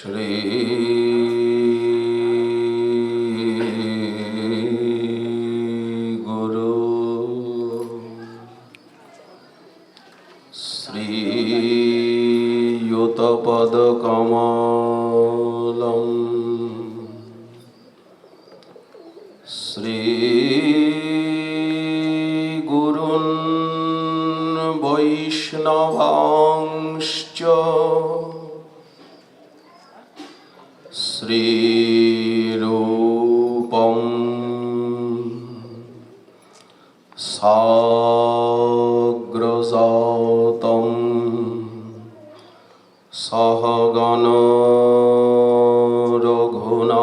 শ্রী গুরু শ্রীযুতপদকমলম শ্রী গুরুন বৈষ্ণবাংশ্চ শ্রীরূপং সাগ্রজাতং সহগণ রঘুনাথান্বিতং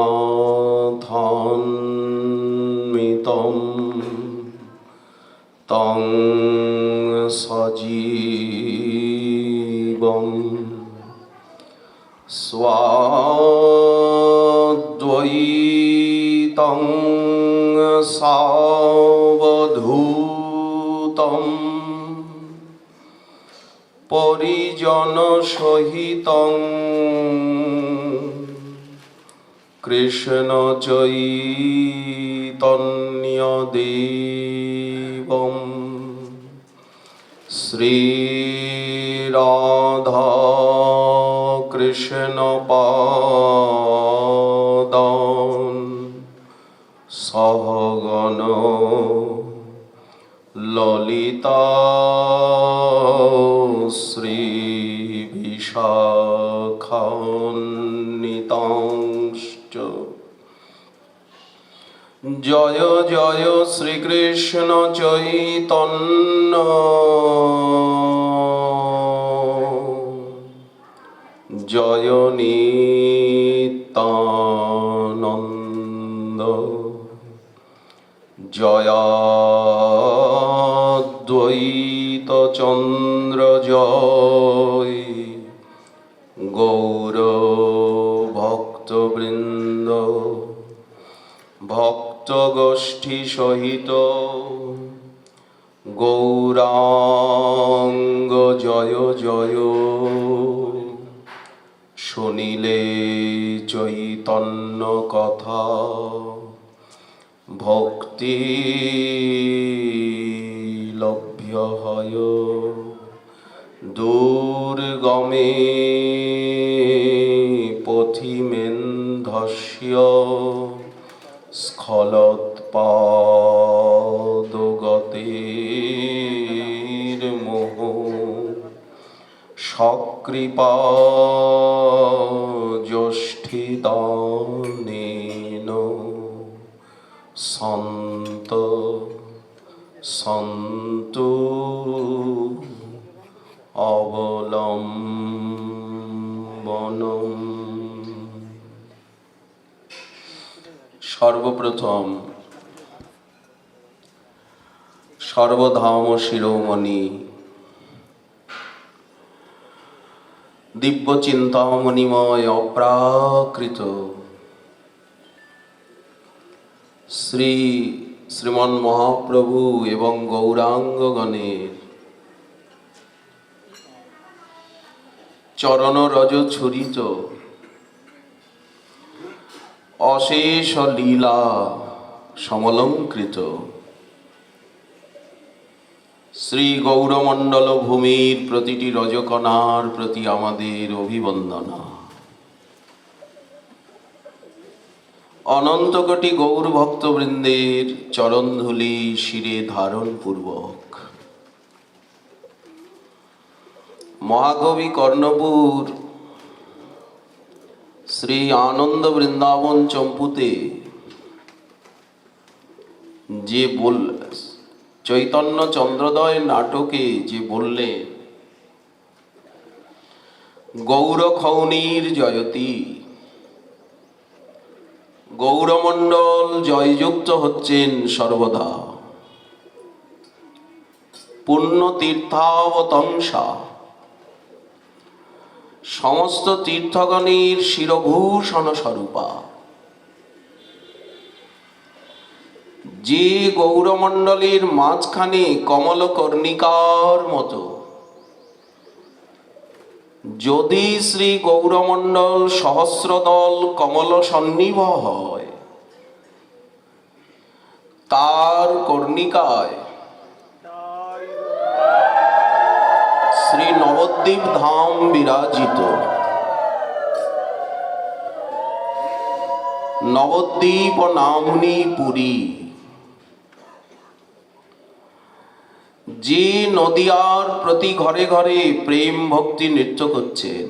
তং সজীবং স্বাদ্বৈতং সাবধূতং পরিজন সহিতং কৃষ্ণ চৈতন্য দেবং শ্রী রাধা কৃষ্ণ পাদান সহগণ ললিতা শ্রী বিশাখান্বিতাংশ্চ জয় জয় শ্রীকৃষ্ণ চৈতন্য জয় নিত্যানন্দ জয়াদ্বৈত চন্দ্র জয় গৌর ভক্তবৃন্দ ভক্ত গোষ্ঠী সহিত গৌরাঙ্গ জয় জয় শুনিলে চৈতন্য কথা ভক্তি লভ্য হয় দুর্গমে পথিমেন্ধস্য স্খলৎপাদগতির্মোহ সকৃপা জ্যেষ্ঠিদানেন সন্ত সন্তু অবলম্বনম। সর্বপ্রথম সর্বধাম শিরোমণি দিব্য চিন্তামণিময় অপ্রাকৃত শ্রী শ্রীমন মহাপ্রভু এবং গৌরাঙ্গগণের চরণ রজ ছুরিত অশেষ লীলা সমলঙ্কৃত শ্রী গৌরমণ্ডল ভূমির প্রতিটি রজকণার প্রতি আমাদের অভিবন্দনা। অনন্ত কোটি গৌর ভক্তবৃন্দের চরণধূলি শিরে ধারণ পূর্বক মহাকবি কর্ণপুর শ্রী আনন্দ বৃন্দাবন চম্পুতে যে চৈতন্য চন্দ্রোদয় নাটকে যে বললেন গৌর খৌনির জয়তী, গৌরমণ্ডল জয়যুক্ত হচ্ছেন সর্বদা, পুণ্য তীর্থাবতংসা সমস্ত তীর্থগণের শিরভূষণ স্বরূপা। যে গৌরমণ্ডলের মাঝখানে কমলকর্ণিকার মতো যদি শ্রী গৌরমণ্ডল সহস্রদল কমল সন্নিভ হয়, তার কর্ণিকায় শ্রী নবদ্বীপ ধাম বিরাজিত। নবদ্বীপ নামনি পুরী, যে নদিয়ার প্রতি ঘরে ঘরে প্রেম ভক্তি নৃত্য করছেন।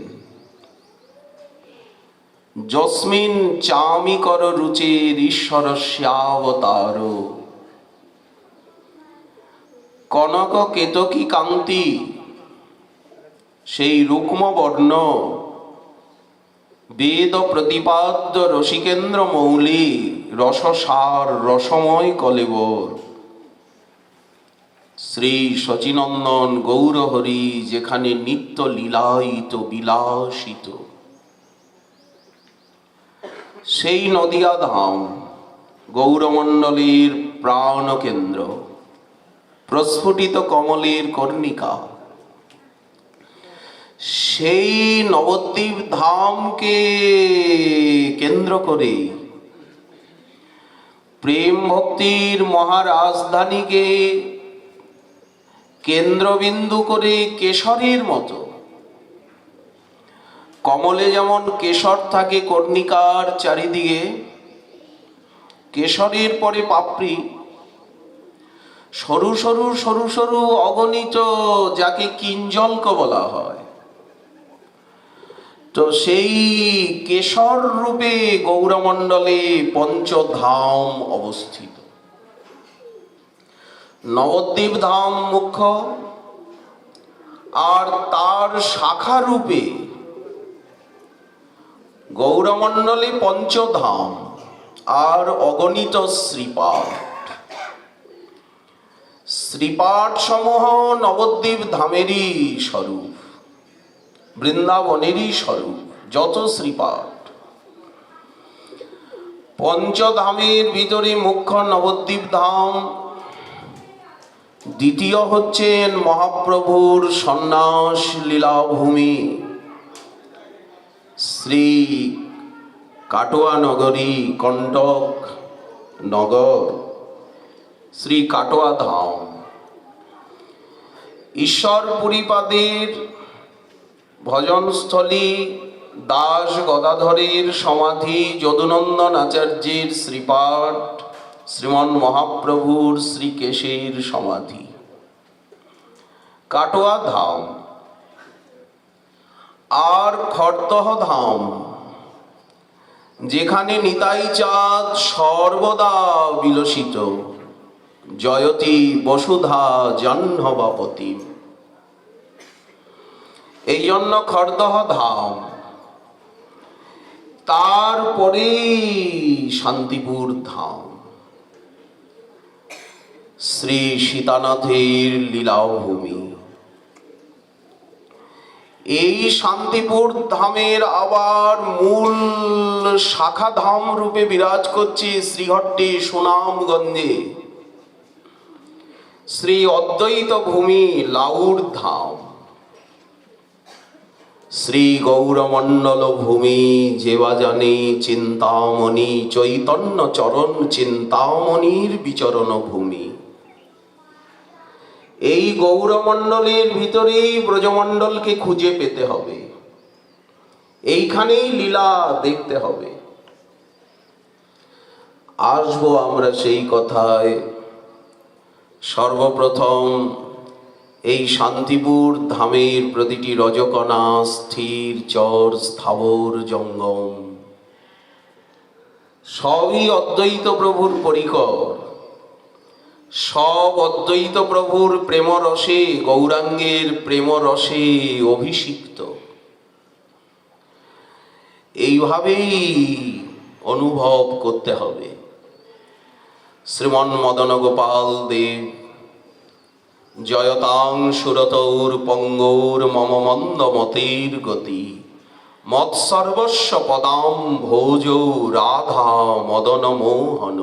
যস্মিন চামি কর রুচের ঈশ্বর শ্যাবতার, কনক কেতকী কান্তি সেই রুক্ম বর্ণ, বেদ প্রতিপাদ্য রসিকেন্দ্র মৌলি রসসার রসময় কলেবর। শ্রী শচীনন্দন গৌরহরি যেখানে নিত্য লীলায়িত বিলাসিত, সেই নদিয়া ধাম গৌরমণ্ডলের প্রাণকেন্দ্র, প্রস্ফুটিত কমলের কর্ণিকা। সেই নবদ্বীপ ধামকে কেন্দ্র করে প্রেম ভক্তির মহারাজধানীকে কেন্দ্রবিন্দু করে কেশরের মতো, কমলে যেমন কেশর থাকে কর্ণিকার চারিদিকে, কেশরের পরে পাপড়ি, সরু সরু সরু সরু অগণিত, যাকে কিঞ্জলক বলা হয়। তো সেই কেশর রূপে গৌরমণ্ডলে পঞ্চধাম অবস্থিত। নবদ্বীপ ধাম মুখ্য, আর তার শাখা রূপে গৌরমণ্ডলে পঞ্চধাম আর অগণিত শ্রীপাঠ। শ্রীপাঠ সমূহ নবদ্বীপ ধামেরই স্বরূপ, বৃন্দাবনেরই স্বরূপ। যত শ্রীপাঠ, পঞ্চধামের ভিতরে মুখ্য নবদ্বীপ ধাম, দ্বিতীয় হচ্ছেন মহাপ্রভুর সন্ন্যাস লীলাভূমি শ্রী কাটোয়া নগরী, কণ্টক নগর, শ্রী কাটোয়া ধাম। ঈশ্বর পুরীপাদের ভজনস্থলী, দাস গদাধরের সমাধি, যদুনন্দন আচার্যের শ্রীপাঠ, শ্রীমন মহাপ্রভুর শ্রীকেশের সমাধি, কাটোয়া ধাম। আর খড়দহ ধাম, যেখানে নিতাই চাঁদ সর্বদা বিলসিত, জয়তী বসুধা জাহ্নবাপতি। এই জন্য খড়দহ ধাম। তারপরে শান্তিপুর ধাম, শ্রী সীতানাথের লীলাভূমি। এই শান্তিপুর ধামের আবার মূল শাখা ধাম রূপে বিরাজ করছে শ্রীহট্টে সুনামগঞ্জে শ্রী অদ্বৈত ভূমি লাউর ধাম। শ্রী গৌরমণ্ডল ভূমি যেবা জানে চিন্তামণি, চৈতন্য চরণ চিন্তামণির বিচরণ ভূমি। এই গৌরমণ্ডলের ভিতরেই ব্রজমণ্ডলকে খুঁজে পেতে হবে, এইখানেই লীলা দেখতে হবে। আসবো আমরা সেই কথায়। সর্বপ্রথম এই শান্তিপুর ধামের প্রতিটি রজকণা স্থির চর স্থাবর জঙ্গম, সবই অদ্বৈত প্রভুর পরিকর, সব অদ্বৈত প্রভুর প্রেমরসে, গৌরাঙ্গের প্রেমরসে অভিষিক্ত। এইভাবেই অনুভব করতে হবে। শ্রীমন মদন গোপাল দেব জয়তাং সুরতৌর পঙ্গৌর মম মন্দ মতির গতি, মৎসর্বস্ব পদাম ভোজ রাধা মদন মোহন।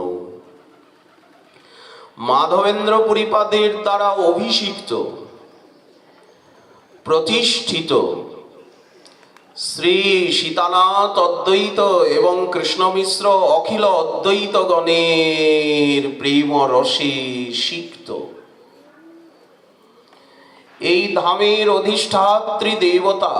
মাধবেন্দ্র পুরীপাদের দ্বারা অভিষিক্ত, প্রতিষ্ঠিত শ্রী সীতানাথ অদ্বৈত এবং কৃষ্ণ মিশ্র অখিল অদ্বৈত গণের প্রেম রসে সিক্ত এই ধামের অধিষ্ঠাত্রী দেবতা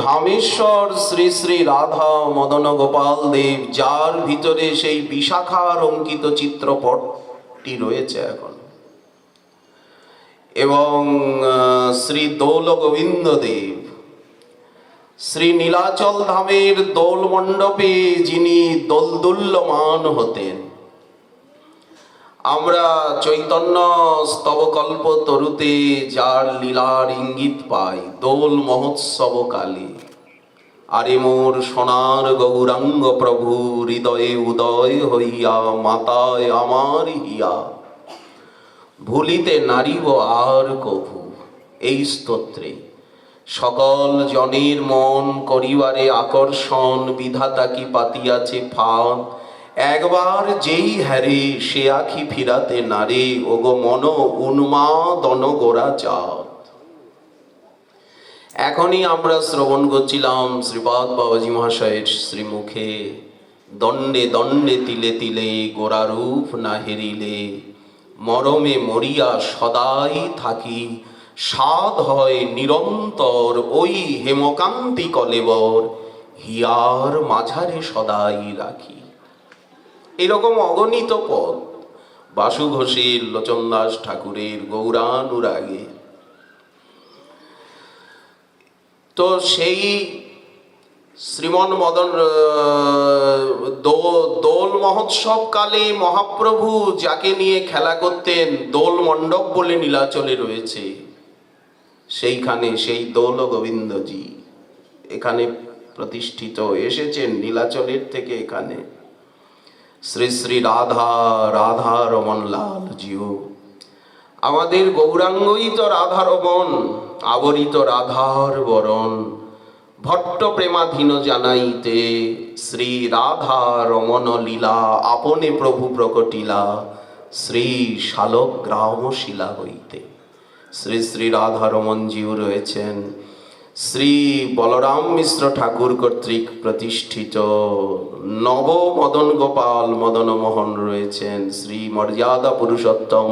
ধামেশ্বর শ্রী শ্রী রাধা মদন গোপাল দেব, যার ভিতরে সেই বিশাখার অঙ্কিত চিত্রপটটি রয়েছে এখন, এবং শ্রী দৌল গোবিন্দ দেব, শ্রী নীলাচল ধামের দোল মণ্ডপে যিনি দোলদুল্যমান হতেন। আমরা চৈতন্য স্তবকল্প তরুতে যার লীলার ইঙ্গিত পাই দোল মহোৎসব কালে। আরে মোর সোনার গৌরাঙ্গ প্রভু, হৃদয়ে উদয় হইয়া মাতায় আমার হিয়া, ভুলিতে নারিব আর কভু। এই স্তোত্রে সকল জনের মন করিবারে আকর্ষণ, বিধাতা কি পাতিয়াছে ফাঁদ, একবার যেই হ্যারে সে আখি ফিরাতে নারে, ওগো মন উন্মাদন গোরা চাঁদ। এখনই আমরা শ্রবণ করছিলাম শ্রীপাদ বাবাজি মহাশয়ের শ্রীমুখে, দণ্ডে দণ্ডে তিলে তিলে গোরা রূপ না হেরিলে, মরমে মরিয়া সদাই থাকি, সাধ হয় নিরন্তর ওই হেমকান্তি কলেবর, হিয়ার মাঝারে সদাই রাখি। এরকম অগণিত পদ বাসু ঘোষের, লোচন দাস ঠাকুরের গৌরানুরাগে। তো সেই শ্রীমন মদন দোল মহোৎসব কালে মহাপ্রভু যাকে নিয়ে খেলা করতেন, দোল মণ্ডপ বলে নীলাচলে রয়েছে, সেইখানে সেই দোল গোবিন্দজি এখানে প্রতিষ্ঠিত এসেছেন নীলাচলের থেকে। এখানে শ্রী শ্রী রাধা রাধা রমন লাল জিও, আমাদের গৌরাঙ্গই তো রাধা রমন, আবরিত রাধার বরণ, ভট্ট প্রেমাধীন জানাইতে, শ্রী রাধা রমন লীলা আপনে প্রভু প্রকটিলা, শ্রী শালগ্রাম শিলা হইতে। শ্রী শ্রী রাধা রমন জিউ রয়েছেন শ্রী বলরাম মিশ্র ঠাকুর কর্তৃক প্রতিষ্ঠিত। নব মদন গোপাল মদন মোহন রয়েছেন শ্রী মর্যাদা পুরুষোত্তম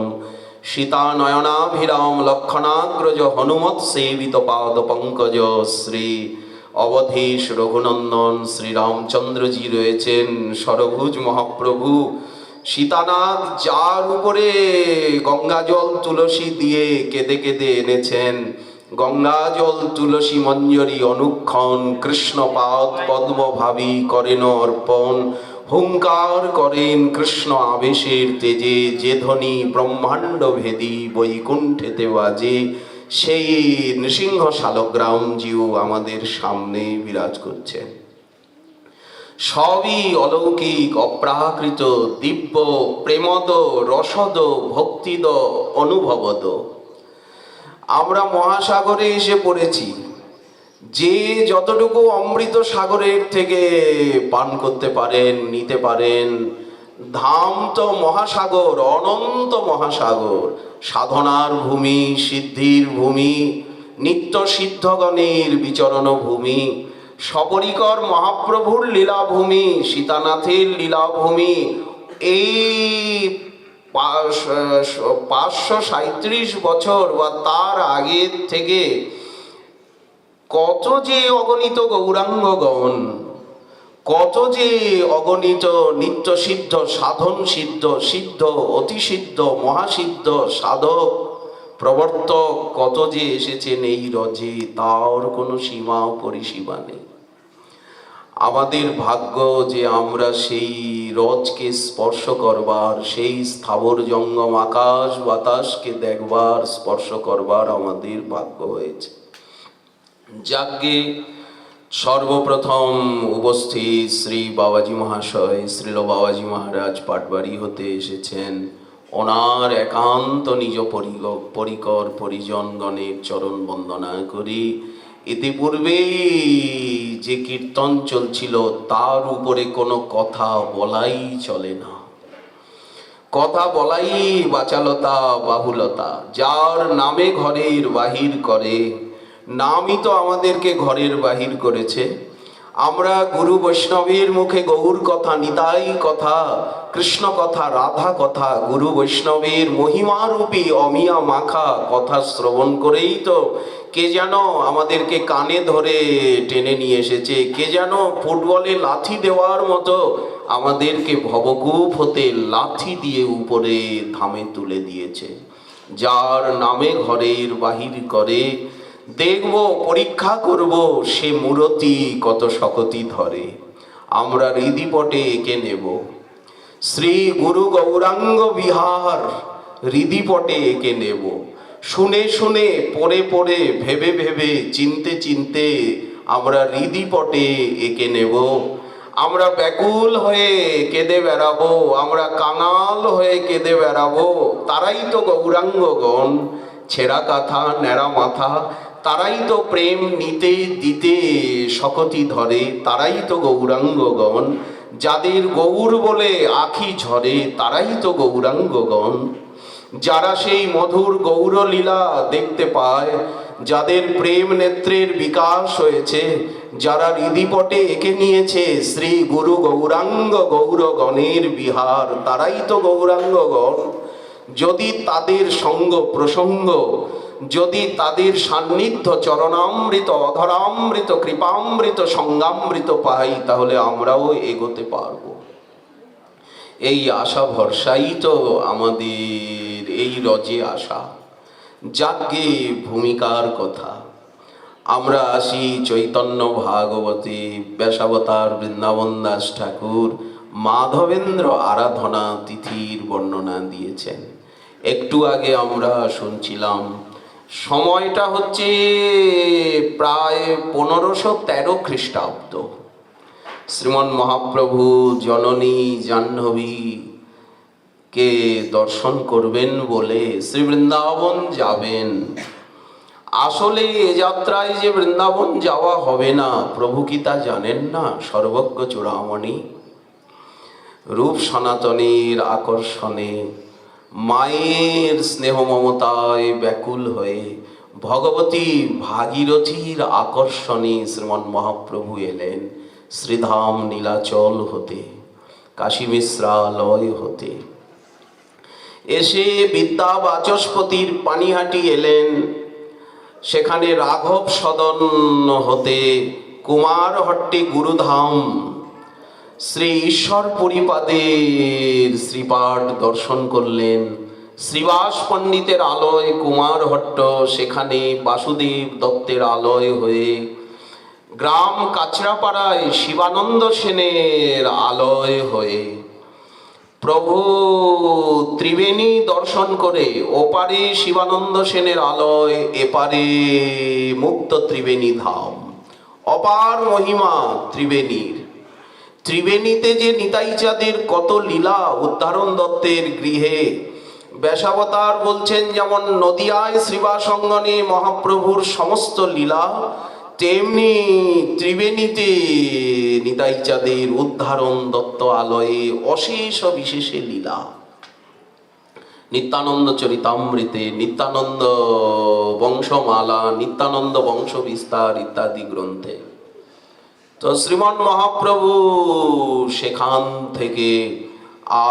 সীতা নয়নাভিরাম লক্ষণাগ্রজ হনুমৎ সেবিত পাদ পঙ্কজ শ্রী অবধীশ রঘুনন্দন শ্রীরামচন্দ্রজি রয়েছেন। সরভুজ মহাপ্রভু সীতানাথ, যার উপরে গঙ্গাজল তুলসী দিয়ে কেঁদে কেঁদে এনেছেন, গঙ্গাজল তুলসী মঞ্জরি অনুক্ষণ, কৃষ্ণপাদ পদ্ম ভাবি করেন অর্পণ, হুঙ্কার করেন কৃষ্ণ আবেশের তেজে, যে ধ্বনি ব্রহ্মাণ্ড ভেদী বৈকুণ্ঠেতে বাজে, সেই নৃসিংহ শালগ্রাম জিউ আমাদের সামনে বিরাজ করছেন। সবই অলৌকিক, অপ্রাকৃত, দিব্য, প্রেমদ, রসদ, ভক্তিদ, অনুভবদ। আমরা মহাসাগরে এসে পড়েছি, যে যতটুকু অমৃত সাগরের থেকে পান করতে পারেন, নিতে পারেন। ধাম তো মহাসাগর, অনন্ত মহাসাগর, সাধনার ভূমি, সিদ্ধির ভূমি, নিত্য সিদ্ধগণের বিচরণ ভূমি, সপরিকর মহাপ্রভুর লীলাভূমি, সীতানাথের লীলাভূমি। এই 537 বছর বা তার আগের থেকে কত যে অগণিত গৌরাঙ্গগণ, কত যে অগণিত নিত্য সিদ্ধ, সাধন সিদ্ধ, সিদ্ধ, অতিসিদ্ধ, মহাসিদ্ধ, সাধক, প্রবর্তক, কত যে এসেছেন এই রজে, তার কোনো সীমা পরিসীমা নেই। আমাদের ভাগ্য যে আমরা সেই রজকে স্পর্শ করবার, সেই স্থাবর জঙ্গম আকাশ বাতাসকে দেখবার, স্পর্শ করবার আমাদের ভাগ্য হয়েছে। যাজ্ঞে সর্বপ্রথম উপস্থিত শ্রী বাবাজি মহাশয়, শ্রীল বাবাজি মহারাজ পাটবাড়ি হতে এসেছেন। ওনার একান্ত নিজ পরিকর পরিজনগণের চরণ বন্দনা করি। ইতিপূর্বেই যে কীর্তন চলছিল তার উপরে কোনো কথা বলাই চলে না। কথা বলাই বাচালতা, বাহুলতা। যার নামে ঘরের বাহির করে, নামই তো আমাদেরকে ঘরের বাহির করেছে। আমরা গুরু বৈষ্ণবের মুখে গৌর কথা, নিতাই কথা, কৃষ্ণ কথা, রাধা কথা, গুরু বৈষ্ণবের মহিমারূপী অমিয়া মাখা কথা শ্রবণ করেই তো কে যেন আমাদেরকে কানে ধরে টেনে নিয়ে এসেছে, কে যেন ফুটবলে লাথি দেওয়ার মতো আমাদেরকে ভবকূপ হতে লাথি দিয়ে উপরে ধামে তুলে দিয়েছে। যার নামে ঘরের বাহির করে, দেখব পরীক্ষা করব সে মূরতি কত শকতি ধরে। আমরা হৃদিপটে এঁকে নেব শ্রী গুরু গৌরাঙ্গ বিহার, হৃদিপটে এঁকে নেব। শুনে শুনে, পড়ে পড়ে, ভেবে ভেবে, চিনতে চিনতে আমরা হৃদিপটে এঁকে নেব। আমরা ব্যাকুল হয়ে কেঁদে বেড়াবো, আমরা কাঙাল হয়ে কেঁদে বেড়াবো। তারাই তো গৌরাঙ্গগণ, ছেঁড়া কাঁথা ন্যাড়া মাথা, তারাই তো প্রেম নিতে দিতে শকতি ধরে। তারাই তো গৌরাঙ্গগণ, যাদের গৌর বলে আখি ঝরে, তারাই তো গৌরাঙ্গগণ। যারা সেই মধুর গৌরলীলা দেখতে পায়, যাদের প্রেম নেত্রের বিকাশ হয়েছে, যারা হৃদিপটে এঁকে নিয়েছে শ্রী গুরু গৌরাঙ্গ গৌরগণের বিহার, তারাই তো গৌরাঙ্গগণ। যদি তাদের সঙ্গ প্রসঙ্গ, যদি তাদের সান্নিধ্য চরণামৃত, অধরামৃত, কৃপামৃত, সঙ্গামৃত পাই, তাহলে আমরাও এগোতে পারবো। এই আশা ভরসাই তো আমাদের এই রজে আসা। যাজ্ঞে ভূমিকার কথা। আমরা আসি চৈতন্য ভাগবতে, ব্যাসাবতার বৃন্দাবন দাস ঠাকুর মাধবেন্দ্র আরাধনা তিথির বর্ণনা দিয়েছেন। একটু আগে আমরা শুনছিলাম, সময়টা হচ্ছে প্রায় 1513 খ্রিস্টাব্দ। শ্রীমন মহাপ্রভু জননী জাহ্নবী কে দর্শন করবেন বলে শ্রী বৃন্দাবন যাবেন। আসলে এ যাত্রায় যে বৃন্দাবন যাওয়া হবে না, প্রভু কি তা জানেন না? সর্বজ্ঞ চূড়ামণি রূপ সনাতনের আকর্ষণে, মায়ের স্নেহ মমতায় ব্যাকুল হয়ে, ভগবতী ভাগীরথীর আকর্ষণে শ্রীমন মহাপ্রভু এলেন শ্রীধাম নীলাচল হতে, কাশী মিশ্রালয় হতে। এসে বিদ্যা বাচস্পতির পানিহাটি এলেন, সেখানে রাঘব সদন হতে কুমারহট্টি গুরুধাম শ্রী ঈশ্বর পরিপাদের শ্রীপাঠ দর্শন করলেন। শ্রীবাস পণ্ডিতের আলয় কুমারহট্ট, সেখানে বাসুদেব দত্তের আলয় হয়ে, গ্রাম কাছড়াপাড়ায় শিবানন্দ সেনের আলয় হয়ে, প্রভু ত্রিবেণী দর্শন করে, ওপারে শিবানন্দ সেনের আলয়, এপারে মুক্ত ত্রিবেণী ধাম। অপার মহিমা ত্রিবেণীর। ত্রিবেণীতে যে নিতাই চাঁদের কত লীলা, উদ্ধারণ দত্তের গৃহে ব্যাসাবতার বলছেন, যেমন নদিয়ায় শ্রীবাসঙ্গনে মহাপ্রভুর সমস্ত লীলা, তেমনি ত্রিবেণীতে নিতাই চাঁদের উদ্ধারণ দত্ত আলয়ে অশেষ বিশেষে লীলা। নিত্যানন্দ চরিতামৃতে, নিত্যানন্দ বংশমালা, নিত্যানন্দ বংশ বিস্তার ইত্যাদি গ্রন্থে। তো শ্রীমন মহাপ্রভু সেখান থেকে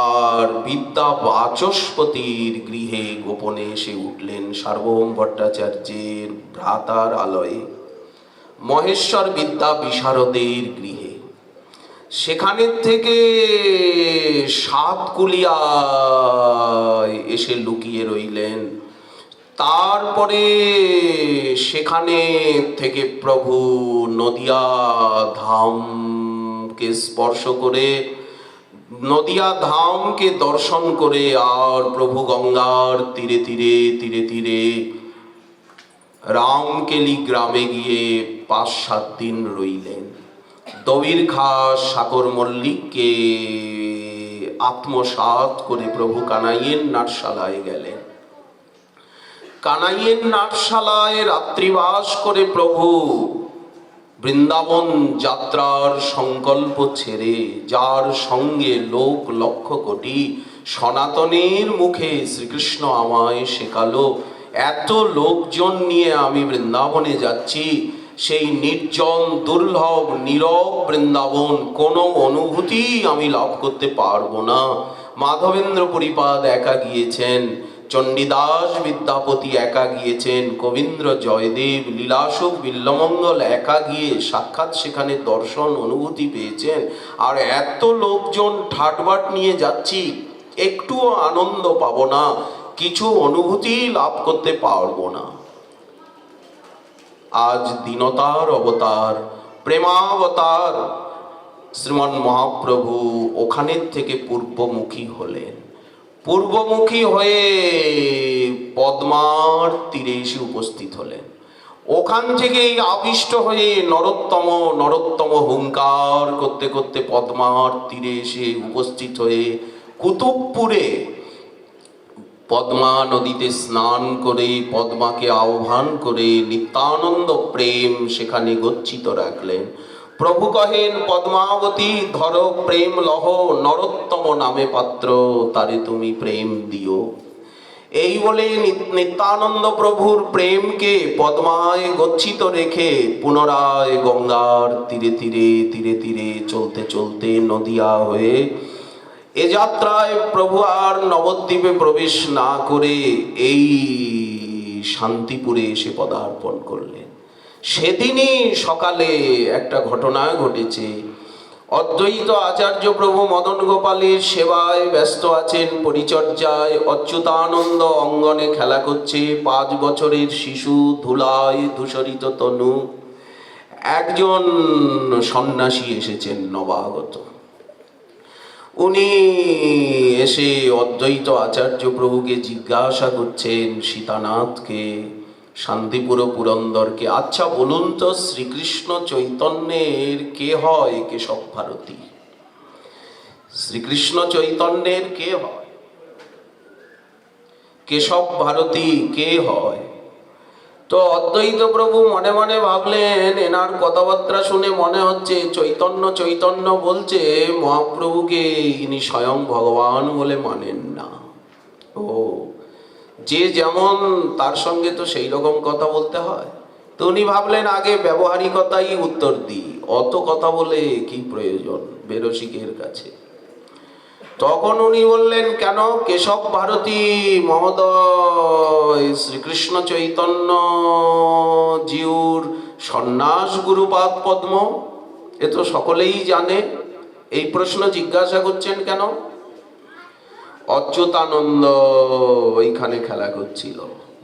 আর বিদ্যা বাচস্পতির গৃহে গোপনে এসে উঠলেন সার্বভৌম ভট্টাচার্যের ভ্রাতার আলয়ে, মহেশ্বর বিদ্যা বিশারদের গৃহে। সেখানের থেকে সাতকুলিয়ায় এসে লুকিয়ে রইলেন। তারপরে সেখানে থেকে প্রভু নদিয়া ধামকে স্পর্শ করে, নদিয়া ধামকে দর্শন করে, আর প্রভু গঙ্গার তীরে তীরে তীরে তীরে রামকেলি গ্রামে গিয়ে 5-7 দিন রইলেন। দবির ঘাস সাকর মল্লিককে আত্মসাৎ করে প্রভু কানাইয়ের নাটশালায় গেলেন। কানাইয়ের নাটশালায় রাত্রিবাস করে প্রভু বৃন্দাবন যাত্রার সংকল্প ছেড়ে, যার সঙ্গে লোক লক্ষ কোটি, সনাতনের মুখে শ্রীকৃষ্ণ আমায় শেখালো, এত লোকজন নিয়ে আমি বৃন্দাবনে যাচ্ছি, সেই নির্জন দুর্লভ নীরব বৃন্দাবন, কোনো অনুভূতি আমি লাভ করতে পারবো না। মাধবেন্দ্র পরিপাদ একা গিয়েছেন, চণ্ডীদাস বিদ্যাপতি একা গিয়েছেন, কবীন্দ্র জয়দেব লীলাসুখ বিল্লমঙ্গল একা গিয়ে সাক্ষাৎ সেখানে দর্শন অনুভূতি পেয়েছেন। আর এত লোকজন ঠাটবাট নিয়ে যাচ্ছি, একটুও আনন্দ পাবো না, কিছু অনুভূতি লাভ করতে পারবো না। আজ দীনতার অবতার, প্রেমাবতার শ্রীমান মহাপ্রভু ওখানের থেকে পূর্বমুখী হলেন। পূর্বমুখী হয়ে পদ্মার তীরে এসে উপস্থিত হলেন। ওখান থেকেই আবিষ্ট হয়ে নরোত্তম হুঙ্কার করতে করতে পদ্মার তীরে এসে উপস্থিত হয়ে কুতুবপুরে পদ্মা নদীতে স্নান করে পদ্মাকে আহ্বান করে নিত্যানন্দ প্রেম সেখানে গচ্ছিত রাখলেন। প্রভু কহেন, পদ্মাবতী ধর প্রেম লহ, নরোত্তম নামে পাত্র তারে তুমি প্রেম দিও। এই বলে নিত্যানন্দ প্রভুর প্রেমকে পদ্মায় গচ্ছিত রেখে পুনরায় গঙ্গার তীরে তীরে তীরে তীরে চলতে চলতে নদিয়া হয়ে এ যাত্রায় প্রভু আর নবদ্বীপে প্রবেশ না করে এই শান্তিপুরে এসে পদার্পণ করলেন। সেদিনই সকালে একটা ঘটনা ঘটেছে। অদ্বৈত আচার্য প্রভু মদন গোপালের সেবায় ব্যস্ত আছেন, পরিচর্যায়। অচ্যুতানন্দ অঙ্গনে খেলা করছে, 5 বছরের শিশু, ধুলায় ধূসরিত তনু। একজন সন্ন্যাসী এসেছেন নবাগত। উনি এসে অদ্বৈত আচার্য প্রভুকে জিজ্ঞাসা করছেন, সীতানাথকে, শান্তিপুর পুরন্দরকে, আচ্ছা বলুন তো, শ্রীকৃষ্ণ চৈতন্যের কে হয় কেশব ভারতী? শ্রীকৃষ্ণ চৈতন্যের কে হয়? কেশব ভারতী কে হয়? তো অদ্বৈত প্রভু মনে মনে ভাবলেন, এনার কথাবার্তা শুনে মনে হচ্ছে চৈতন্য চৈতন্য বলছে, মহাপ্রভুকে ইনি স্বয়ং ভগবান বলে মানেন না। ও, যে যেমন তার সঙ্গে তো সেই রকম কথা বলতে হয়। তো উনি ভাবলেন আগে ব্যবহারিকতাই উত্তর দিই, অত কথা বলে কি প্রয়োজন বেরসিকের কাছে। তখন উনি বললেন, কেন কেশব ভারতী মহোদয় শ্রীকৃষ্ণ চৈতন্য জিউর সন্ন্যাস গুরুপাদ পদ্ম, এ তো সকলেই জানে, এই প্রশ্ন জিজ্ঞাসা করছেন কেন? অচ্যুতানন্দ ওইখানে খেলা করছিল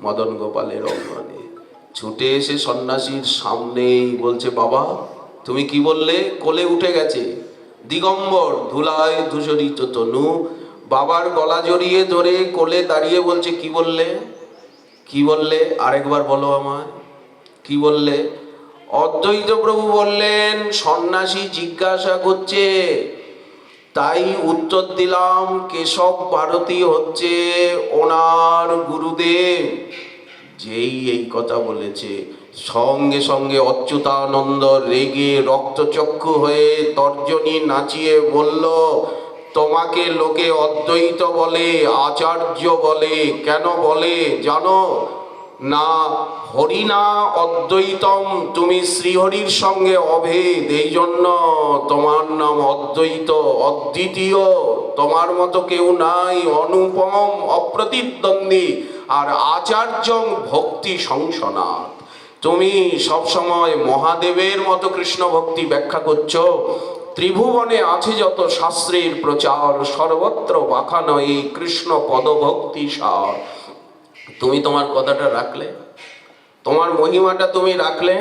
মদন গোপালের অঙ্গনে, ছুটে এসে সন্ন্যাসীর সামনেই বলছে, বাবা তুমি কি বললে? কোলে উঠে গেছে, দিগম্বর, ধুলায় ধূসরিত তনু। বাবার গলা জড়িয়ে ধরে কোলে দাঁড়িয়ে বলছে, কি বললে? কি বললে? আরেকবার বলো আমায়, কি বললে? অদ্বৈত প্রভু বললেন, সন্ন্যাসী জিজ্ঞাসা করছে তাই উত্তর দিলাম, কেশব ভারতী হচ্ছে ওনার গুরুদেব। যেই এই কথা বলেছে, সঙ্গে সঙ্গে অচ্যুতানন্দ রেগে রক্তচক্ষু হয়ে তর্জনী নাচিয়ে বলল, তোমাকে লোকে অদ্বৈত বলে, আচার্য বলে, কেন বলে জানো না? হরিনা অদ্বৈতম, তুমি শ্রীহরির সঙ্গে অভেদ, এই জন্য তোমার নাম অদ্বৈত, অদ্বিতীয়, তোমার মতো কেউ নাই, অনুপম, অপ্রতিদ্বন্দ্বী। আর আচার্য ভক্তি সংসনাত, তুমি সবসময় মহাদেবের মতো কৃষ্ণ ভক্তি ব্যাখ্যা করছো। ত্রিভুবনে আছে যত শাস্ত্রের প্রচার, সর্বত্র বাখানো এই কৃষ্ণ পদভক্তি সার। তুমি তোমার কথাটা রাখলে, তোমার মহিমাটা তুমি রাখলে।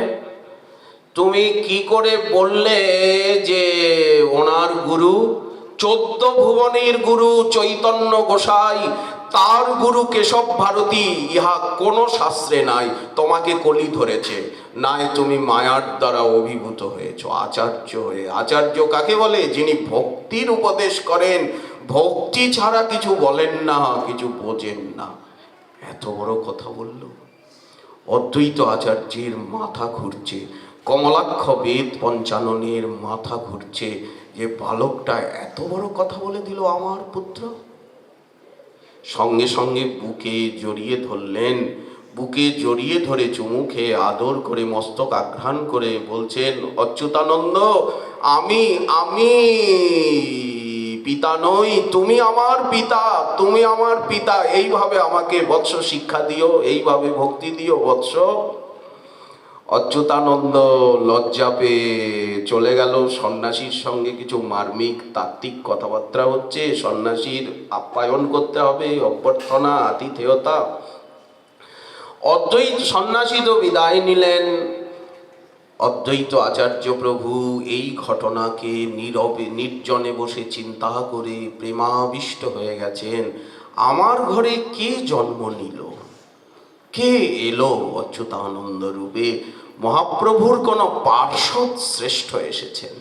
তুমি কি করে বললে যে ওনার গুরু 14 ভুবনের গুরু চৈতন্য গোসাই, তার গুরু কেশব ভারতী, ইহা কোনো শাস্ত্রে নাই। তোমাকে কলি ধরেছে, নাই তুমি মায়ার দ্বারা অভিভূত হয়েছ আচার্য হয়ে। আচার্য কাকে বলে? যিনি ভক্তির উপদেশ করেন, ভক্তি ছাড়া কিছু বলেন না, কিছু বোঝেন না। এত বড় কথা বলল। অদ্বৈত আচার্যের মাথা ঘুরছে, কমলাক্ষ বেদ পঞ্চাননের মাথা ঘুরছে, যে বালকটা এত বড় কথা বলে দিল আমার পুত্র। সঙ্গে সঙ্গে বুকে জড়িয়ে ধরলেন, বুকে জড়িয়ে ধরে চুমু খেয়ে আদর করে মস্তক আঘ্রাণ করে বলছেন, অচ্যুতানন্দ, আমি আমি পিতা নই, তুমি আমার পিতা, তুমি আমার পিতা, এইভাবে আমাকে বৎস শিক্ষা দিও, এইভাবে ভক্তি দিও বৎস। অচ্যুতানন্দ লজ্জা পেয়ে চলে গেল। সন্ন্যাসীর সঙ্গে কিছু মার্মিক তাত্ত্বিক কথাবার্তা হচ্ছে, সন্ন্যাসীর আপ্যায়ন করতে হবে, অভ্যর্থনা, আতিথেয়তা। অদ্বৈত সন্ন্যাসী তো বিদায় নিলেন। অদ্বৈত আচার্য প্রভু এই ঘটনাকে নীরবে নির্জনে বসে চিন্তা করে প্রেমাবিষ্ট হয়ে গেছেন। আমার ঘরে কে জন্ম নিল, কে এলো অচ্যুতানন্দ রূপে? মহাপ্রভুর কোন পার্ষদ শ্রেষ্ঠ এসেছেন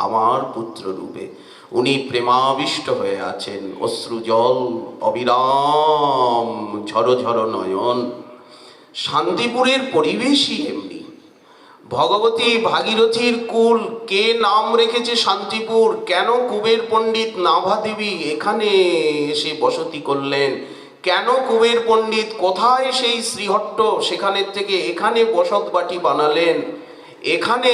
আমার পুত্র রূপে। উনি প্রেমাবিষ্ট হয়ে আছেন, অশ্রুজল অবিরাম ঝরো ঝরো নয়ন। শান্তিপুরের পরিবেশই এমনি। ভগবতী ভাগীরথীর কুল, কে নাম রেখেছে শান্তিপুর? কেন কুবের পণ্ডিত নাভাদেবী এখানে এসে বসতি করলেন? কেন কুবের পণ্ডিত কোথায় সেই শ্রীহট্ট, সেখানের থেকে এখানে বসত বাটি বানালেন? এখানে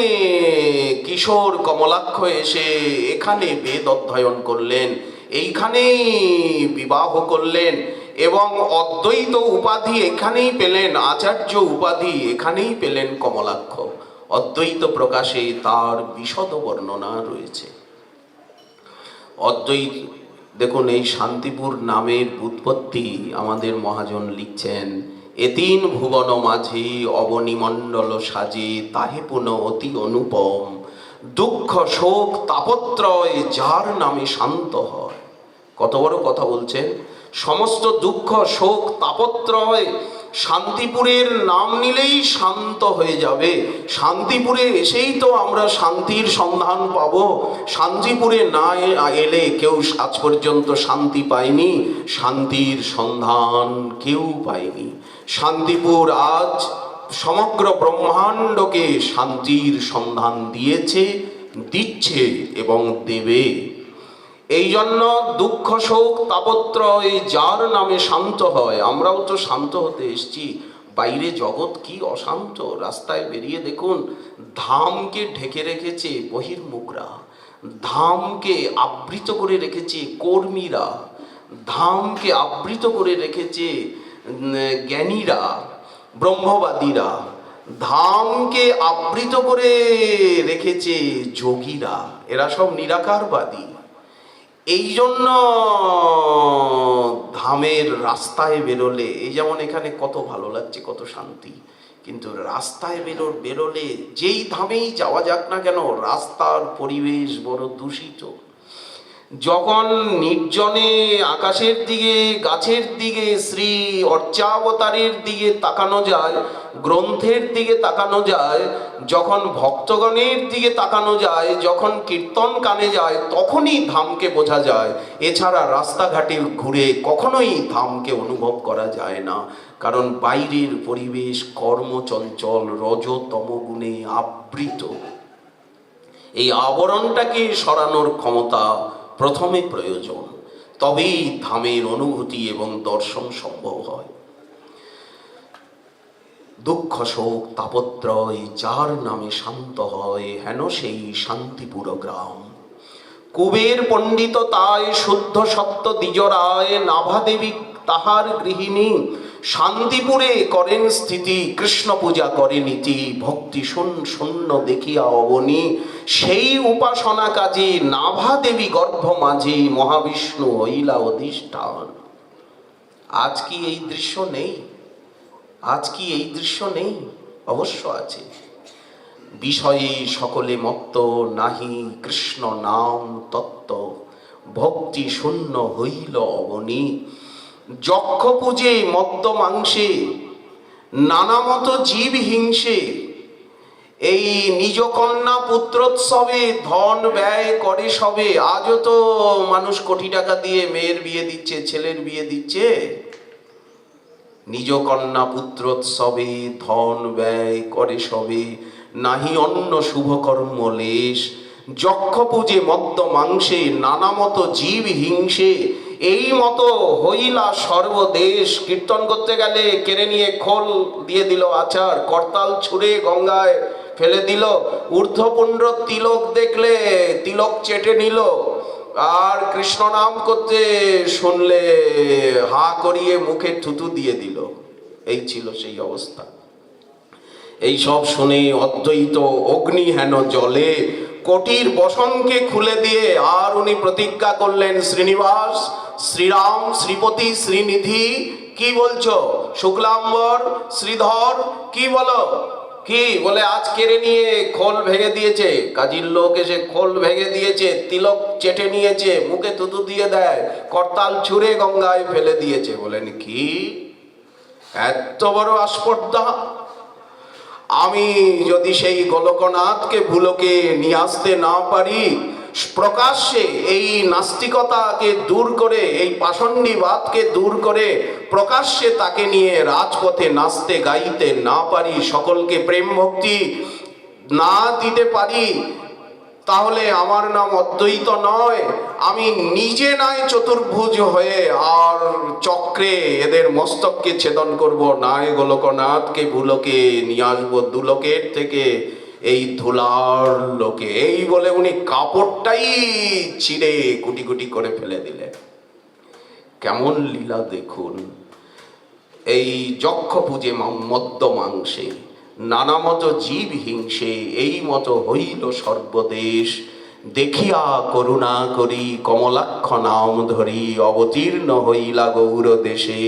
কিশোর কমলাক্ষ এসে এখানে বেদ অধ্যয়ন করলেন, এইখানেই বিবাহ করলেন এবং অদ্বৈত উপাধি এখানেই পেলেন, আচার্য উপাধি এখানেই পেলেন কমলাক্ষ। অদ্বৈত প্রকাশে তার বিশদ বর্ণনা রয়েছে। অদ্বৈত দেখুন, এই শান্তিপুর নামের উৎপত্তি আমাদের মহাজন লিখছেন, এতিন ভুবন মাঝি অবনিমণ্ডল সাজে তাহে পুন অতি অনুপম, দুঃখ শোক তাপত্রয় যার নামে শান্ত হয়। কত বড় কথা বলছেন! সমস্ত দুঃখ শোক তাপত্রয় শান্তিপুরের নাম নিলেই শান্ত হয়ে যাবে। শান্তিপুরে এসেই তো আমরা শান্তির সন্ধান পাব। শান্তিপুরে না এলে কেউ আজ পর্যন্ত শান্তি পায়নি, শান্তির সন্ধান কেউ পায়নি। শান্তিপুর আজ সমগ্র ব্রহ্মাণ্ডকে শান্তির সন্ধান দিয়েছে, দিচ্ছে এবং দেবে। এই জন্য দুঃখ শোক তাপত্রয় যার নামে শান্ত হয়। আমরাও তো শান্ত হতে এসছি। বাইরে জগৎ কি অশান্ত! রাস্তায় বেরিয়ে দেখুন, ধামকে ঢেকে রেখেছে বহির্মুখরা, ধামকে আবৃত করে রেখেছে কর্মীরা, ধামকে আবৃত করে রেখেছে জ্ঞানীরা, ব্রহ্মবাদীরা, ধামকে আবৃত করে রেখেছে যোগীরা। এরা সব নিরাকারবাদী। এই জন্য ধামের রাস্তায় বেরোলে, এই যেমন এখানে কত ভালো লাগছে, কত শান্তি, কিন্তু রাস্তায় বেরোলে যেই ধামেই যাওয়া যাক না কেন, রাস্তার পরিবেশ বড় দূষিত। যখন নির্জনে আকাশের দিকে, গাছের দিকে, শ্রী অর্চাবতারের দিকে তাকানো যায়, গ্রন্থের দিকে তাকানো যায়, যখন ভক্তগণের দিকে তাকানো যায়, যখন কীর্তন কানে যায়, তখনই ধামকে বোঝা যায়। এছাড়া রাস্তাঘাটে ঘুরে কখনোই ধামকে অনুভব করা যায় না, কারণ বাইরের পরিবেশ কর্মচঞ্চল, রজতম গুণে আবৃত। এই আবরণটাকে সরানোর ক্ষমতা প্রথমে প্রয়োজন, তবেই ধামের অনুভূতি এবং দর্শন সম্ভব হয়। দুঃখ শোক তাপত্রয় যার নামে শান্ত হয়, হেন সেই শান্তিপুর গ্রাম। কুবের পণ্ডিত তাই শুদ্ধ সত্য দ্বিজরায়, নাভাদেবী তাহার গৃহিণী, শান্তিপুরে করেন স্থিতি, কৃষ্ণ পূজা করে নীতি, ভক্তি শূন্য দেখিয়া অবনী, সেই উপাসনা কাজে নাভাদেবী গর্ভ মাঝে, মহাবিষ্ণু হইলা অধিষ্ঠান। আজ কি এই দৃশ্য নেই? আজ কি এই দৃশ্য নেই? অবশ্য আছে। বিষয়ে সকলে মত্ত, নাহি কৃষ্ণ নাম তত্ত্ব, ভক্তি শূন্য হইল অবনী, যক্ষ পূজে মদ্য মাংসে, নানামত জীব হিংসে, এই নিজ কন্যা পুত্রোৎসবে ধন ব্যয় করে সবে। আজও তো মানুষ কোটি টাকা দিয়ে মেয়ের বিয়ে দিচ্ছে, ছেলের বিয়ে দিচ্ছে। নিজ কন্যা পুত্রোৎসবে ধন ব্যয় করে সবে, নাহি অন্য শুভকর্ম লেশ, যক্ষ পূজে মদ্য মাংসে, নানামত জীব হিংসে, এই মতো হইলা সর্বদেশ। কীর্তন করতে গেলে কেড়ে নিয়ে খোল দিয়ে দিল আচার, করতাল ছুঁড়ে গঙ্গায় ফেলে দিল, ঊর্ধ্বপুণ্ড তিলক দেখলে তিলক চেটে নিল, আর কৃষ্ণ নাম করতে শুনলে হা করিয়ে মুখে থুতু দিয়ে দিল। এই ছিল সেই অবস্থা। এই সব শুনে অদ্বৈত অগ্নি হেন জলে কোটির বসনকে খুলে দিয়ে আর উনি প্রতিজ্ঞা করলেন, শ্রীনিবাস, শ্রীরাম, শ্রীপতি, শ্রীনিধি, কি বলছো? শুক্লাম্বর, শ্রীধর, কি বলো? কি বলে? আজ কেড়ে নিয়ে খোল ভেঙে দিয়েছে, কাজীর লোক এসে খোল ভেঙে দিয়েছে, তিলক চেটে নিয়েছে, মুখে থুতু দিয়ে দেয়, করতাল ছুঁড়ে গঙ্গায় ফেলে দিয়েছে। বলেন কি এত বড় আস্পর্ধা! আমি যদি সেই গোলকনাথকে ভুলোকে নিয়ে আসতে না পারি, প্রকাশ্যে এই নাস্তিকতাকে দূর করে, এই পাষণ্ডীবাদকে দূর করে প্রকাশ্যে তাকে নিয়ে রাজপথে নাচতে গাইতে না পারি, সকলকে প্রেম ভক্তি না দিতে পারি, তাহলে আমার নাম অদ্বৈত নয়। আমি নিজে নাই চতুর্ভুজ হয়ে আর চক্রে এদের মস্তককে ছেদন করব, নাই গোলকনাথকে ভুলোকে নিয়ে আসবো দুলোকের থেকে এই ধুলার লোকে। এই বলে উনি কাপড়টাই ছিঁড়ে কুটি কুটি করে ফেলে দিলেন। কেমন লীলা দেখুন! এই যক্ষ পূজে মদ্য মাংসে নানা মত জীব হিংসে, এই মতো হইল সর্বদেশ। দেখিয়া করুণা করি কমলাক্ষ নাম ধরি, অবতীর্ণ হইলা গৌর দেশে।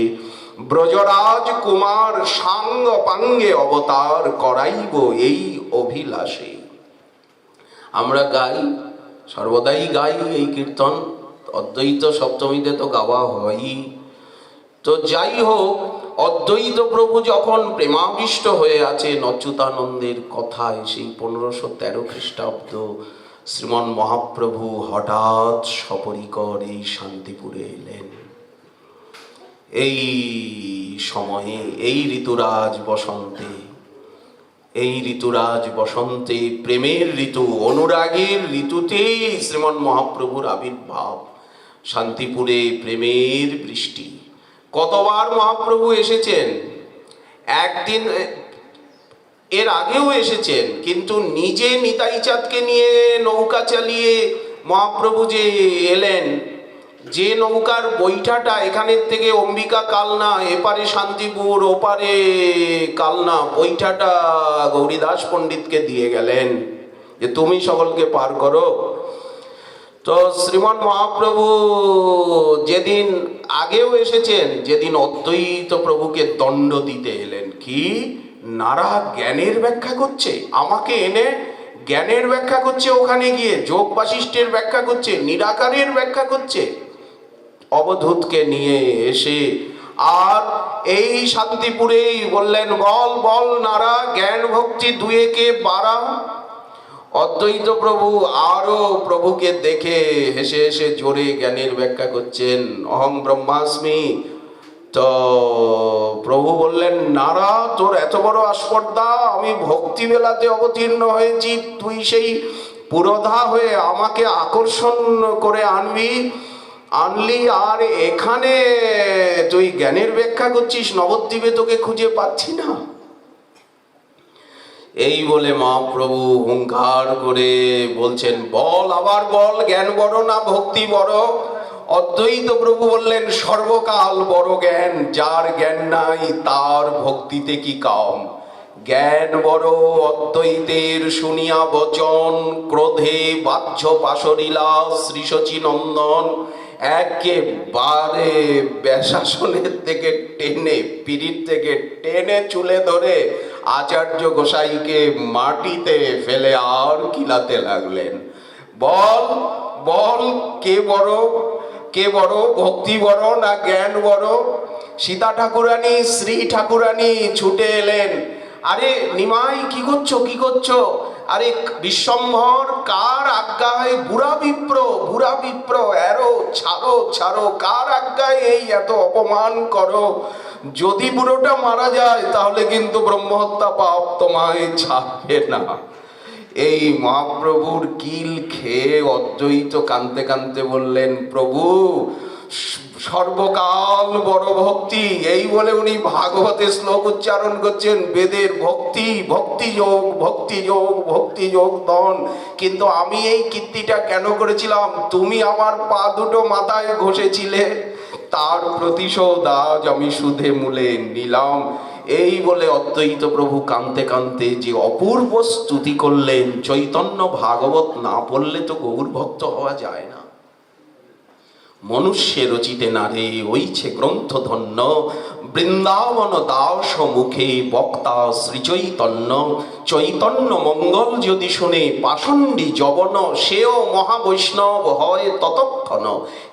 ব্রজরাজ কুমার সাঙ্গ পাঙ্গে অবতার, করাইব এই অভিলাষে। আমরা গাই, সর্বদাই গাই এই কীর্তন। অদ্বৈত সপ্তমীতে তো গাওয়া হয়ই। তো যাই হোক, অদ্বৈত প্রভু যখন প্রেমাবিষ্ট হয়ে আছেন অচ্যুতানন্দের কথায়, সেই 1513 খ্রিস্টাব্দ শ্রীমন মহাপ্রভু হঠাৎ সপরিকর এই শান্তিপুরে এলেন। এই সময়ে, এই ঋতুরাজ বসন্তে, এই ঋতুরাজ বসন্তে, প্রেমের ঋতু, অনুরাগের ঋতুতেই শ্রীমন মহাপ্রভুর আবির্ভাব। শান্তিপুরে প্রেমের বৃষ্টি। কতবার মহাপ্রভু এসেছেন, একদিন এর আগেও এসেছেন, কিন্তু নিজে নিতাই চাঁদকে নিয়ে নৌকা চালিয়ে মহাপ্রভু যে এলেন, যে নৌকার বৈঠাটা এখানের থেকে অম্বিকা কালনা, এপারে শান্তিপুর, ওপারে কালনা, বৈঠাটা গৌরীদাস পণ্ডিতকে দিয়ে গেলেন যে তুমি সকলকে পার করো। তো শ্রীমন মহাপ্রভু যেদিন আগেও এসেছেন, যেদিন অদ্বৈত প্রভুকে দণ্ড দিতে এলেন, কি নারা জ্ঞানের ব্যাখ্যা করছে, আমাকে এনে জ্ঞানের ব্যাখ্যা করছে, ওখানে গিয়ে যোগ বাশিষ্ঠের ব্যাখ্যা করছে, নিরাকারের ব্যাখ্যা করছে, অবধূতকে নিয়ে এসে। আর এই শান্তিপুরেই বললেন, বল বল নারা, জ্ঞান ভক্তি দুয়েকে বাড়া। অদ্বৈত প্রভু আরো প্রভুকে দেখে হেসে হেসে জোরে জ্ঞানের ব্যাখ্যা করছেন, অহং ব্রহ্মাস্মি। তো প্রভু বললেন, নারা, তোর এত বড় আস্পর্ধা, আমি ভক্তি বেলাতে অবতীর্ণ হয়েছি, তুই সেই পুরোধা হয়ে আমাকে আকর্ষণ করে আনলি, আর এখানে তুই জ্ঞানের ব্যাখ্যা করছিস, নবদ্বীপে তোকে খুঁজে পাচ্ছি না। এই বলে মহাপ্রভু হুঙ্কার করে বলছেন, বল, আবার বল, জ্ঞান বড় না ভক্তি বড়? অদ্বৈত প্রভু বললেন, সর্বকাল বড় জ্ঞান, যার জ্ঞান নাই তার ভক্তিতে কি কাম। জ্ঞান বড় অদ্বৈতের শুনিয়া বচন, ক্রোধে বাহ্য পাশরিলা শ্রীশচী নন্দন। একেবারে ব্যাসাসনের থেকে টেনে, পিরিত থেকে টেনে চুলে ধরে আচার্য গোসাইকে মাটিতে ফেলে আর কিলাতে লাগলেন, বল বল, কে বড়, কে বড়, ভক্তি বড় না জ্ঞান বড়? সীতা ঠাকুরানী, শ্রী ঠাকুরানী ছুটে এলেন, আরে নিমাই, কি করছো, কি করছো? আরে বিশ্বম্ভর, কার আজ্ঞায়? বুড়া বিপ্র, এরো ছাড়ো ছাড়ো, কার আজ্ঞায় এই এত অপমান করো? যদি বুড়োটা মারা যায় তাহলে কিন্তু ব্রহ্মহত্যা পাপ তোমায় ছাড়বে না। এই মহাপ্রভুর কিল খেয়ে অদ্বৈত কাঁদতে কাঁদতে বললেন, প্রভু, সর্বকাল বড় ভক্তি, এই বলে উনি ভাগবতে শ্লোক উচ্চারণ করছেন, বেদের ভক্তি, ভক্তিযোগ, ভক্তিযোগ, ভক্তিযোগ ধন। কিন্তু আমি এই কীর্তিটা কেন করেছিলাম? তুমি আমার পা দুটো মাথায় ঘষেছিলে, তার প্রতিশোধ আজ আমি সুধে মূলে নিলাম। এই বলে অদ্বৈত প্রভু কাঁদতে কাঁদতে যে অপূর্ব স্তুতি করলেন। চৈতন্য ভাগবত না পড়লে তো গৌর ভক্ত হওয়া যায় না। মনুষ্যে রচিতে নারে ওইছে গ্রন্থ ধন্য, বৃন্দাবন দাস মুখে বক্তা শ্রী চৈতন্য। চৈতন্য মঙ্গল যদি শুনে পাষণ্ডী যবন, সেও মহাবৈষ্ণব হয় ততক্ষণ।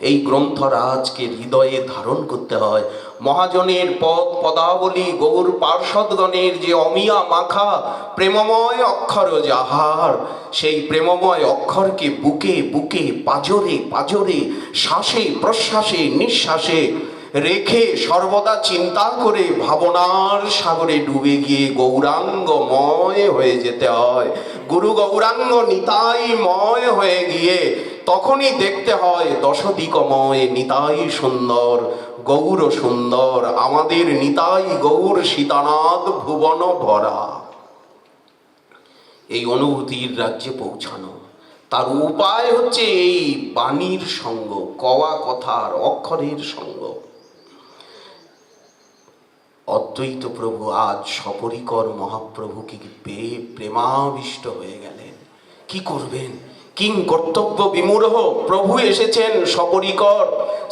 এই গ্রন্থরাজকে হৃদয়ে ধারণ করতে হয়। মহাজনের পদ পদাবলী, গৌর পার্ষদগণের যে অমিয়া মাখা প্রেমময় অক্ষর যাহার, সেই প্রেমময় অক্ষরকে বুকে বুকে, পাজরে পাজরে, শ্বাসে প্রশ্বাসে নিঃশ্বাসে রেখে সর্বদা চিন্তা করে ভাবনার সাগরে ডুবে গিয়ে গৌরাঙ্গময় হয়ে যেতে হয়। গুরু গৌরাঙ্গ নিতাইময় হয়ে গিয়ে তখনই দেখতে হয় দশদিকময় নিতাই সুন্দর, গৌর সুন্দর, আমাদের নিতাই গৌর সীতানাথ ভুবন ভরা। এই অনুভূতির রাজ্যে পৌঁছানো, তার উপায় হচ্ছে এই বাণীর সঙ্গ, কওয়া কথার অক্ষরের সঙ্গ। অদ্বৈত প্রভু আজ সপরিকর মহাপ্রভুকে পেয়ে প্রেমাবিষ্ট হয়ে গেলেন। কি করবেন? কিং কর্তব্য বিমূঢ়। প্রভু এসেছেন সপরিকর,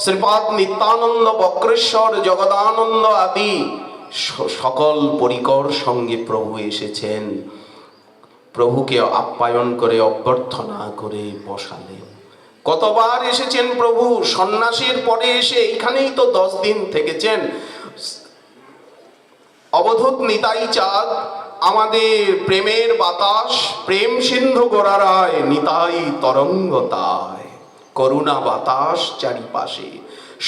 শ্রীপাদ নিত্যানন্দ, বক্রেশ্বর, জগদানন্দ আদি সকল পরিকর সঙ্গে প্রভু এসেছেন। প্রভুকে আপ্যায়ন করে অভ্যর্থনা করে বসালেন। কতবার এসেছেন প্রভু? সন্ন্যাসীর পরে এসে এইখানেই তো 10 দিন থেকেছেন। অবধূত নিতাই চাঁদ, আমাদের প্রেমের বাতাস, প্রেম সিন্ধু গোড়ারায় নিতাই তরঙ্গতায়, করুণা বাতাস চারিপাশে।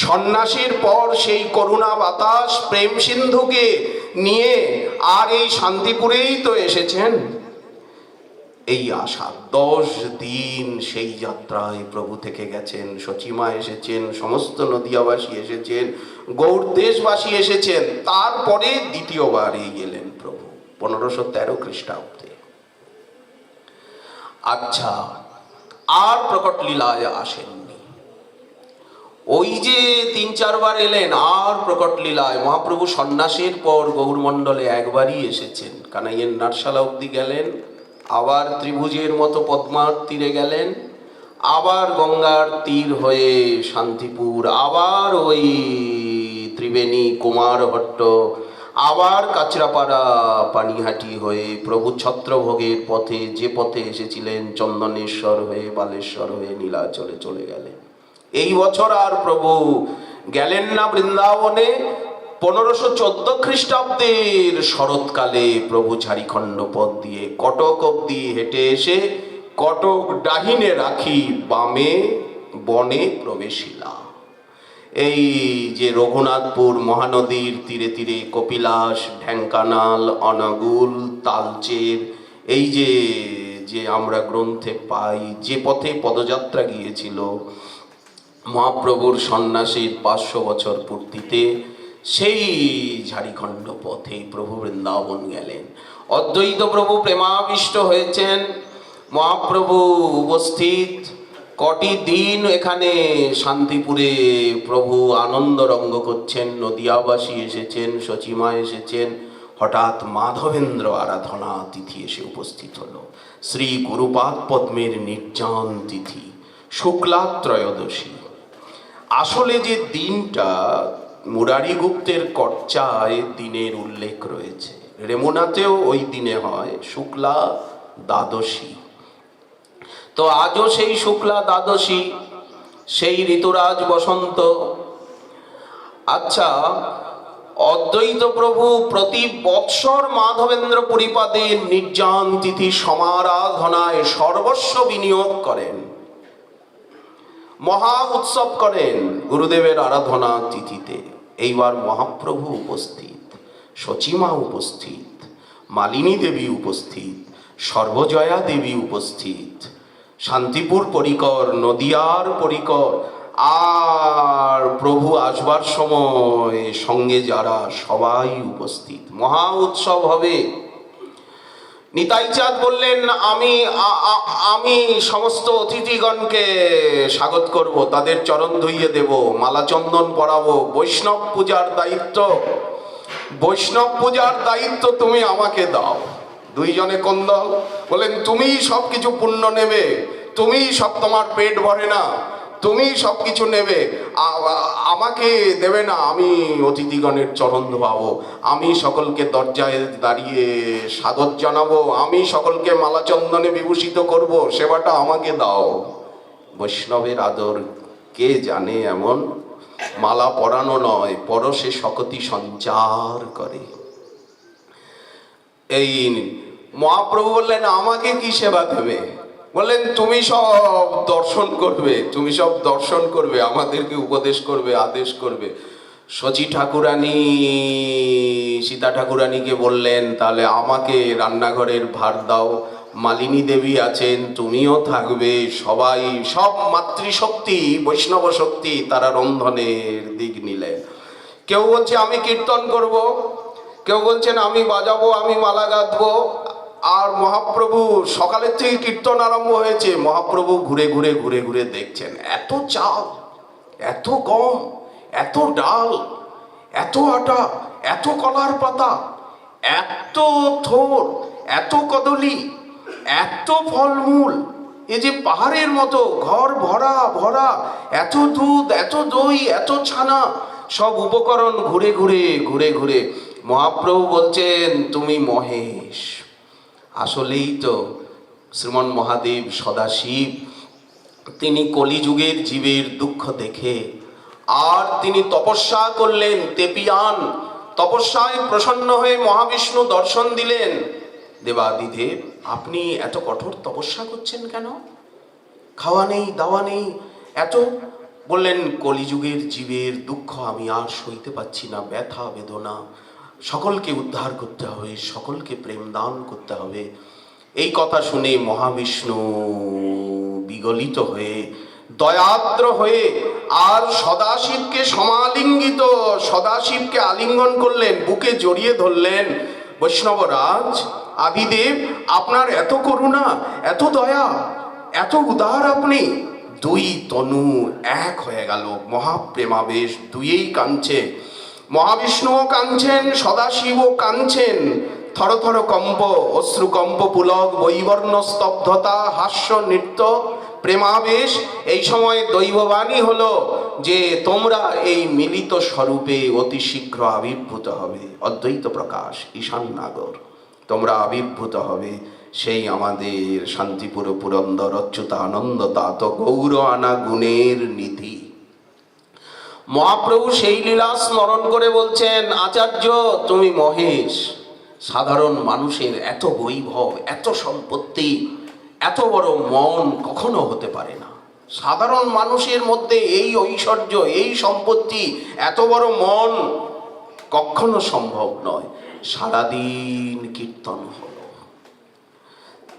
সন্ন্যাসীর পর সেই করুণা বাতাস প্রেম সিন্ধুকে নিয়ে আর এই শান্তিপুরেই তো এসেছেন। এই আশা 10 দিন সেই যাত্রায় প্রভু থেকে গেছেন। সচিমা এসেছেন, সমস্ত নদিয়াবাসী এসেছেন, গৌড় দেশবাসী এসেছেন। তারপরে দ্বিতীয়বার এই গেলেন প্রভু 1513 খ্রিস্টাব্দে। আচ্ছা, আর প্রকট লীলায় আসেননি। ওই যে 3-4 বার এলেন, আর প্রকট লীলায় মহাপ্রভু সন্ন্যাসের পর গৌরমণ্ডলে একবারই এসেছেন। কানাইয়ের নাটশালা অব্দি গেলেন, আবার ত্রিভুজের মতো পদ্মার তীরে গেলেন, আবার গঙ্গার তীর হয়ে শান্তিপুর, আবার ওই ত্রিবেণী কুমারহট্ট, আবার কাচরাপাড়া পানিহাটি হয়ে প্রভু ছত্রভোগের পথে, যে পথে এসেছিলেন চন্দনেশ্বর হয়ে, বালেশ্বর হয়ে নীলাচলে চলে গেলেন। এই বছর আর প্রভু গেলেন না বৃন্দাবনে। 1514 খ্রিস্টাব্দের শরৎকালে প্রভু ঝাড়িখণ্ড পথ দিয়ে কটক অব্দি হেঁটে এসে কটক ডাহিনে রাখি বামে বনে প্রবেশিলা। এই যে রঘুনাথপুর মহানদীর তীরে তীরে কপিলাস, ঢেঙ্কানাল, অনাগুল, তালচের, এই যে যে আমরা গ্রন্থে পাই, যে পথে পদযাত্রা গিয়েছিল মহাপ্রভুর সন্ন্যাসীর 500 বছর পূর্তিতে, সেই ঝাড়িখণ্ড পথে প্রভু বৃন্দাবন গেলেন। অদ্বৈত প্রভু প্রেমাবিষ্ট হয়েছেন। মহাপ্রভু উপস্থিত। কটি দিন এখানে শান্তিপুরে প্রভু আনন্দ রঙ্গ করছেন। নদিয়াবাসী এসেছেন, সচিমা এসেছেন। হঠাৎ মাধবেন্দ্র আরাধনা তিথি এসে উপস্থিত হলো। শ্রী গুরুপাদ পদ্মের নির্জন তিথি, শুক্লা ত্রয়োদশী। আসলে যে দিনটা মুরারি গুপ্তের কর্চায় দিনের উল্লেখ রয়েছে, রেমুনাতেও ওই দিনে হয় শুক্লা দ্বাদশী। তো আজও সেই শুক্লা দ্বাদশী, সেই ঋতুরাজ বসন্ত। আচ্ছা, অদ্বৈত প্রভু প্রতি বৎসর মাধবেন্দ্র পুরীপাদের নির্জন তিথি সমারাধনায় সর্বস্ব বিনিয়োগ করেন, মহা উৎসব করেন গুরুদেবের আরাধনা তিথিতে। এইবার মহাপ্রভু উপস্থিত, সচিমা উপস্থিত, মালিনী দেবী উপস্থিত, সর্বজয়া দেবী উপস্থিত, শান্তিপুর পরিকর, নদিয়ার পরিকর, আর প্রভু আসবার সময় সঙ্গে যারা সবাই উপস্থিত, মহা উৎসব হবে। নিতাই চাঁদ বললেন, আমি সমস্ত অতিথিগণকে স্বাগত করব, তাদের চরণ ধুইয়ে দেব, মালা চন্দন পরাবো। বৈষ্ণব পূজার দায়িত্ব তুমি আমাকে দাও। দুইজনে কোন দল? বলেন তুমি সব কিছু পুণ্য নেবে, তুমি সব, তোমার পেট ভরে না, তুমি সব কিছু নেবে, আমাকে দেবে না। আমি অতিথিগণের চরণ ধোয়াবো, আমি সকলকে দরজায় দাঁড়িয়ে স্বাগত জানাবো, আমি সকলকে মালা চন্দনে বিভূষিত করব, সেবাটা আমাকে দাও। বৈষ্ণবের আদর কে জানে এমন? মালা পরানো নয়, পরশে শকতি সঞ্চার করে। এই মহাপ্রভু বললেন, আমাকে কি সেবা দেবে? বললেন তুমি সব দর্শন করবে, তুমি সব দর্শন করবে, আমাদেরকে উপদেশ করবে, আদেশ করবে। শচী ঠাকুরানী সীতা ঠাকুরানীকে বললেন, তাহলে আমাকে রান্নাঘরের ভার দাও, মালিনী দেবী আছেন, তুমিও থাকবে, সবাই, সব মাতৃশক্তি, বৈষ্ণব শক্তি তারা রন্ধনের দিক নিলেন। কেউ বলছে আমি কীর্তন করব, কেউ বলছেন আমি বাজাবো, আমি মালা গাঁথবো। আর মহাপ্রভু সকালের থেকে কীর্তন আরম্ভ হয়েছে, মহাপ্রভু ঘুরে ঘুরে ঘুরে ঘুরে দেখছেন, এত চাল, এত গম, এত ডাল, এত আটা, এত কলার পাতা, এত থোর, এত কদলি, এত ফলমূল, এ যে পাহাড়ের মতো ঘর ভরা ভরা, এত দুধ, এত দই, এত ছানা, সব উপকরণ ঘুরে ঘুরে ঘুরে ঘুরে মহাপ্রভু বলছেন তুমি মহেশ। আসলেই তো শ্রীমন মহাদেব সদাশিব, তিনি কলিযুগের জীবের দুঃখ দেখে আর তিনি তপস্যা করলেন, তেপিয়ান তপস্যায় প্রসন্ন হয়ে মহাবিষ্ণু দর্শন দিলেন। দেবাদিদেব, আপনি এত কঠোর তপস্যা করছেন কেন? খাওয়া নেই, দাওয়া নেই, এত। বললেন কলিযুগের জীবের দুঃখ আমি আর সইতে পারছি না, ব্যথা বেদনা, সকলকে উদ্ধার করতে হবে, সকলকে প্রেম দান করতে হবে। এই কথা শুনে মহাবিষ্ণু বিগলিত হয়ে, দয়াদ্র হয়ে আর সদাশিবকে সমালিঙ্গিত, সদাশিবকে আলিঙ্গন করলেন, বুকে জড়িয়ে ধরলেন। বৈষ্ণবরাজ, আদিদেব, আপনার এত করুণা, এত দয়া, এত উদার আপনি। দুই তনু এক হয়ে গেল, মহাপ্রেমাবেশ, দুইয়েই কাঁদছে। মহাবিষ্ণুও কাঁদছেন, সদাশিবও কাঁদছেন। থর থর কম্প, অশ্রুকম্প পুলক, বৈবর্ণ স্তব্ধতা, হাস্য নৃত্য, প্রেমাবেশ। এই সময় দৈববাণী হলো যে তোমরা এই মিলিত স্বরূপে অতি শীঘ্র আবির্ভূত হবে। অদ্বৈত প্রকাশ, ঈশান নাগর, তোমরা আবির্ভূত হবে সেই আমাদের শান্তিপুর পুরন্দর অচ্যুতানন্দ তাত গৌর আনা গুণের নিধি। মহাপ্রভু সেই লীলা স্মরণ করে বলছেন, আচার্য তুমি মহেশ। সাধারণ মানুষের এত বৈভব, এত সম্পত্তি, এত বড় মন কখনো হতে পারে না। সাধারণ মানুষের মধ্যে এই ঐশ্বর্য, এই সম্পত্তি, এত বড় মন কখনো সম্ভব নয়। সারাদিন কীর্তন হলো,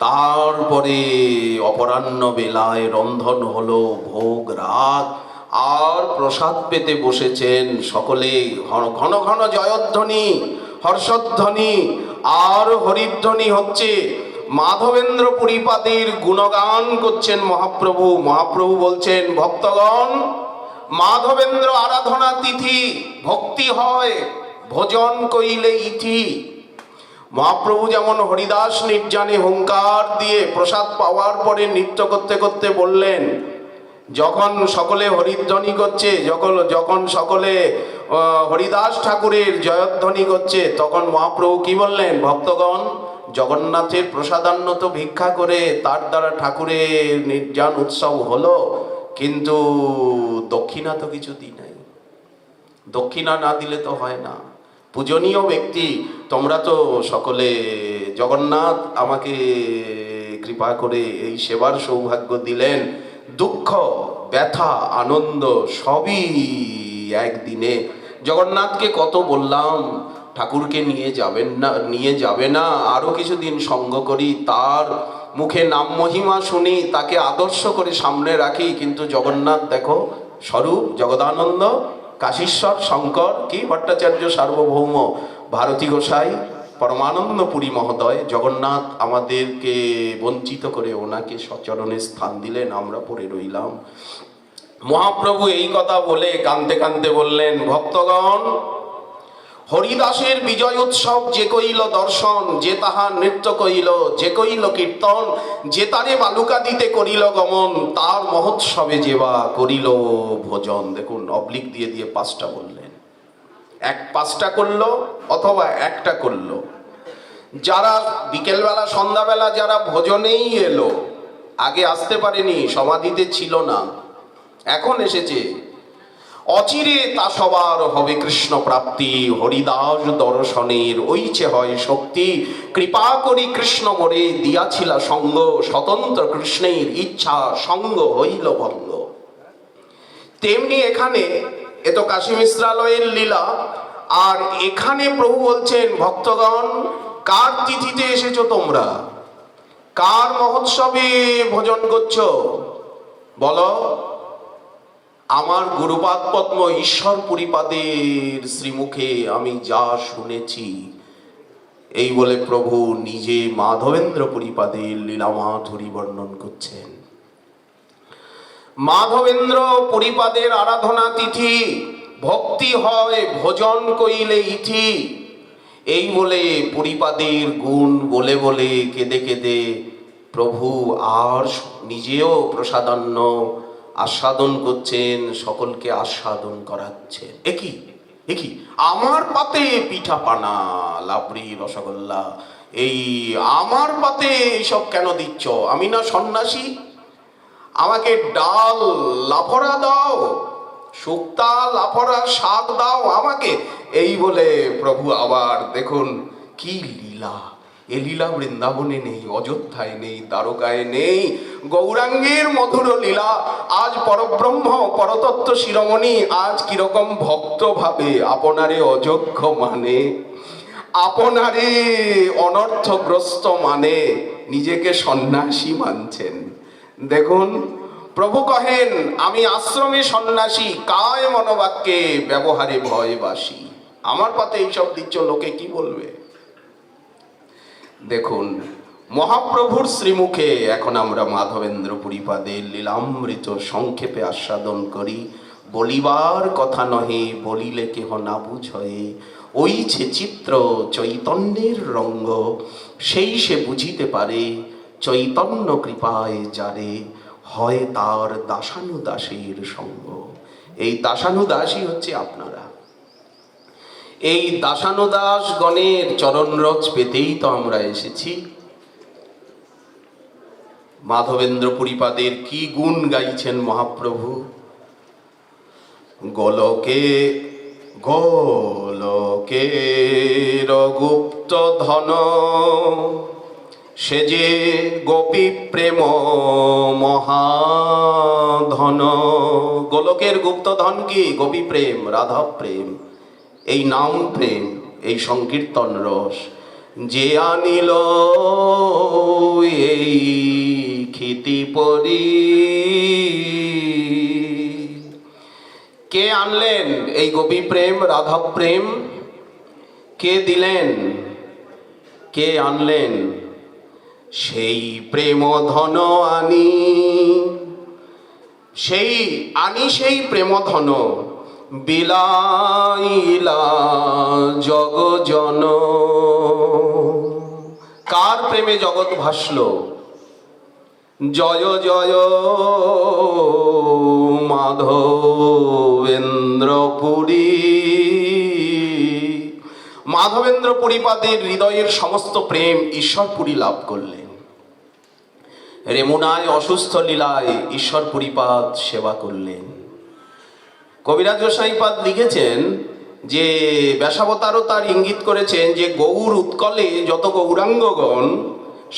তারপরে অপরাহ্ন বেলায় রন্ধন হলো, ভোগ রাত, আর প্রসাদ পেতে বসেছেন সকলে। ঘন ঘন জয়ধ্বনি, হর্ষধ্বনি আর হরিধ্বনি হচ্ছে। মাধবেন্দ্র পুরীপাদের গুণগান করছেন মহাপ্রভু। মহাপ্রভু বলছেন, ভক্তগণ, মাধবেন্দ্র আরাধনা তিথি, ভক্তি হয় ভোজন কইলে ইথি। মহাপ্রভু যেমন হরিদাস নির্জানে হুঙ্কার দিয়ে প্রসাদ পাওয়ার পরে নৃত্য করতে করতে বললেন, যখন সকলে হরিধ্বনি করছে, যখন সকলে হরিদাস ঠাকুরের জয়ধ্বনি করছে, তখন মহাপ্রভু কি বললেন, ভক্তগণ, জগন্নাথের প্রসাদান্ন তো ভিক্ষা করে তার দ্বারা ঠাকুরের নির্জান উৎসব হলো, কিন্তু দক্ষিণা তো কিছু দিই নাই। দক্ষিণা না দিলে তো হয় না। পূজনীয় ব্যক্তি তোমরা তো সকলে, জগন্নাথ আমাকে কৃপা করে এই সেবার সৌভাগ্য দিলেন। দুঃখ, ব্যথা, আনন্দ সবই একদিনে। জগন্নাথকে কত বললাম ঠাকুরকে নিয়ে যাবে না, আরো কিছুদিন সঙ্গ করি, তার মুখে নাম মহিমা শুনি, তাকে আদর্শ করে সামনে রাখি, কিন্তু জগন্নাথ দেখো স্বরূপ জগদানন্দ, কাশীশ্বর, শঙ্কর কি ভট্টাচার্য সার্বভৌম, ভারতী গোসাই, পরমানন্দ পুরী মহোদয়, জগন্নাথ আমাদেরকে বঞ্চিত করে ওনাকে সচরণে স্থান দিলেন, আমরা পড়ে রইলাম। মহাপ্রভু এই কথা বলে কাঁদতে কাঁদতে বললেন, ভক্তগণ, হরিদাসের বিজয় উৎসব যে কইল দর্শন, যে তাহার নৃত্য কইল, যে কইল কীর্তন, যে তারে বালুকা দিতে করিল গমন, তার মহোৎসবে যেবা করিল ভোজন। দেখুন, অবলিক দিয়ে দিয়ে পাঁচটা বললেন, পাঁচটা করলো অথবা একটা করলো। যারা বিকেলবেলা সন্ধ্যাবেলা যারা ভোজনেই এলো, আগে আসতে পারেনি, সমাধিতে ছিল না, এখন এসেছে, অচিরে তা সবার হবে কৃষ্ণ প্রাপ্তি, হরিদাস দর্শনের ওইছে হয় শক্তি, কৃপা করি কৃষ্ণ মোরে দিয়াছিলা সঙ্গ, স্বতন্ত্র কৃষ্ণের ইচ্ছা সঙ্গ হইল ভঙ্গ। তেমনি এখানে এ তো কাশী মিশ্রালয়ের লীলা, আর এখানে প্রভু বলছেন, ভক্তগণ, কার তিথিতে এসেছো তোমরা, কার মহোৎসবে ভোজন করছো বলো? আমার গুরুপাদ পদ্ম ঈশ্বর পুরীপাদের শ্রীমুখে আমি যা শুনেছি, এই বলে প্রভু নিজে মাধবেন্দ্র পুরীপাদের লীলা মাধুরী বর্ণন করছেন। মাধবেন্দ্র পুরীপাদের আরাধনা তিথি, ভক্তি হয় ভোজন কইলে ইথি, এই বলে পুরীপাদের গুণ বলে বলে কেঁদে কেঁদে প্রভু আর নিজেও প্রসাদান্ন আস্বাদন করছেন, সকলকে আস্বাদন করাচ্ছেন। একই একই আমার পাতে পিঠা পানা লাবড়ি রসগোল্লা, এই আমার পাতে এইসব কেন দিচ্ছ? আমি না সন্ন্যাসী, আমাকে ডাল লাফরা দাও, শুক্তা লাফরা শাক দাও আমাকে। এই বলে প্রভু আবার দেখুন কি লীলা, এ লীলা বৃন্দাবনে নেই, অযোধ্যায় নেই, দ্বারকায় নেই, গৌরাঙ্গের মধুর লীলা। আজ পরব্রহ্ম পরতত্ত্ব শিরোমণি আজ কিরকম ভক্ত ভাবে আপনারে অযোগ্য মানে, আপনারে অনর্থগ্রস্ত মানে, নিজেকে সন্ন্যাসী মানছেন। দেখুন, প্রভু কহেন, আমি আশ্রমে সন্ন্যাসী, কায় মনোবাক্যে ব্যবহারে ভয়বাসী। আমার পাতে এইসব দিচ্ছ, লোকে কি বলবে? দেখুন, মহাপ্রভুর শ্রীমুখে এখন আমরা মাধবেন্দ্র পুরীপাদের লীলামৃত সংক্ষেপে আস্বাদন করি। বলিবার কথা নহে, বলিলে কেহ না বুঝয়ে, ওইছে চিত্র চৈতন্যের রঙ্গ, সেই সে বুঝিতে পারে, চৈতন্য কৃপায় যারে হয় তার দাসানুদাসের সঙ্গ। এই দাসানুদাসই হচ্ছে আপনারা। এই দাসানুদাস গণের চরণরজ পেতেই তো আমরা এসেছি। মাধবেন্দ্র পুরীপাদের কি গুণ গাইছেন মহাপ্রভু। গোলকে গোলকের গুপ্ত ধন, সে যে গোপী প্রেম মহাধন। গোলকের গুপ্ত ধন কি? গোপী প্রেম, রাধা প্রেম, এই নাম প্রেম, এই সংকীর্তন রস। যে আনিল এই ক্ষিতি পরি, কে আনলেন এই গোপী প্রেম রাধা প্রেম? কে দিলেন? কে আনলেন? সেই প্রেম ধন আনি, সেই আনি সেই প্রেম ধন, বিলাইলা জগজন। কার প্রেমে জগৎ ভাসল? জয় জয় মাধবেন্দ্র পুরী। মাধবেন্দ্র পুরীপাদের হৃদয়ের সমস্ত প্রেম ঈশ্বরপুরী লাভ করলেন। রেমুনায় অসুস্থ লীলায় ঈশ্বর পুরীপাদ সেবা করলেন। কবিরাজ গোসাইপাদ লিখেছেন যে ব্যাসাবতারও তার ইঙ্গিত করেছেন যে গৌর উৎকলে যত গৌরাঙ্গগণ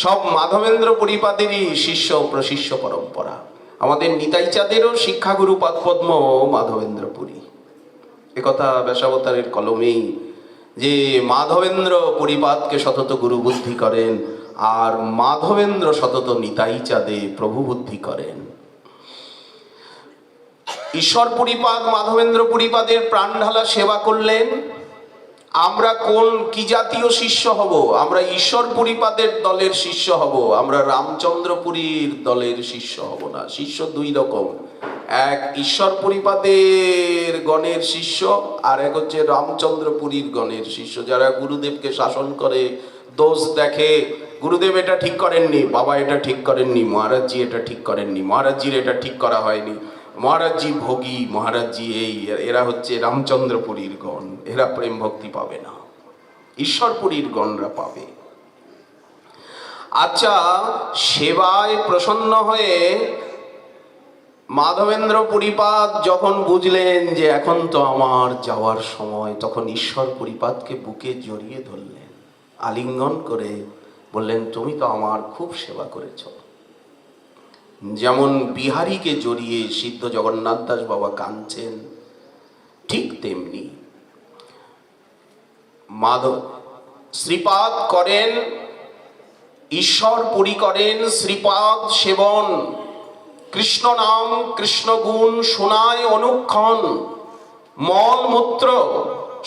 সব মাধবেন্দ্র পুরীপাদেরই শিষ্য প্রশিষ্য পরম্পরা। আমাদের নিতাইচাঁদেরও শিক্ষাগুরু পাদপদ্ম মাধবেন্দ্র পুরী। একথা ব্যাসাবতারের কলমেই, যে মাধবেন্দ্র পুরীপাদকে সতত গুরু বুদ্ধি করেন, আর মাধবেন্দ্র সতত নিতাইচাঁদে প্রভু বুদ্ধি করেন। ঈশ্বর পুরীপাদ মাধবেন্দ্র পুরীপাদের প্রাণঢালা সেবা করলেন। আমরা কি জাতীয় শিষ্য হব? আমরা ঈশ্বর পুরীপাদের দলের শিষ্য হব, আমরা রামচন্দ্রপুরীর দলের শিষ্য হব না। শিষ্য দুই রকম, এক ঈশ্বর পুরীপাদের গণের শিষ্য, আর এক হচ্ছে রামচন্দ্রপুরীর গণের শিষ্য, যারা গুরুদেবকে শাসন করে, দোষ দেখে, গুরুদেব এটা ঠিক করেননি, বাবা এটা ঠিক করেননি, মহারাজজি এটা ঠিক করেননি, মহারাজজির এটা ঠিক করা হয়নি, মহারাজজি ভোগী, মহারাজজি এই। এরা হচ্ছে রামচন্দ্রপুরীর গণ, এরা প্রেম ভক্তি পাবে না, ঈশ্বরপুরীর গণরা পাবে। আচ্ছা, সেবায় প্রসন্ন হয়ে মাধবেন্দ্র পুরীপাদ যখন বুঝলেন যে এখন তো আমার যাওয়ার সময়, তখন ঈশ্বর পুরীপাদকে বুকে জড়িয়ে ধরলেন, আলিঙ্গন করে বললেন, তুমি তো আমার খুব সেবা করেছ। যেমন বিহারীকে জড়িয়ে সিদ্ধ জগন্নাথ দাস বাবা কাঁদছেন, ঠিক তেমনি শ্রীপাদ করেন, ঈশ্বর পুরী করেন শ্রীপাদ সেবন, কৃষ্ণ নাম কৃষ্ণ গুণ শোনায় অনুক্ষণ। মলমূত্র,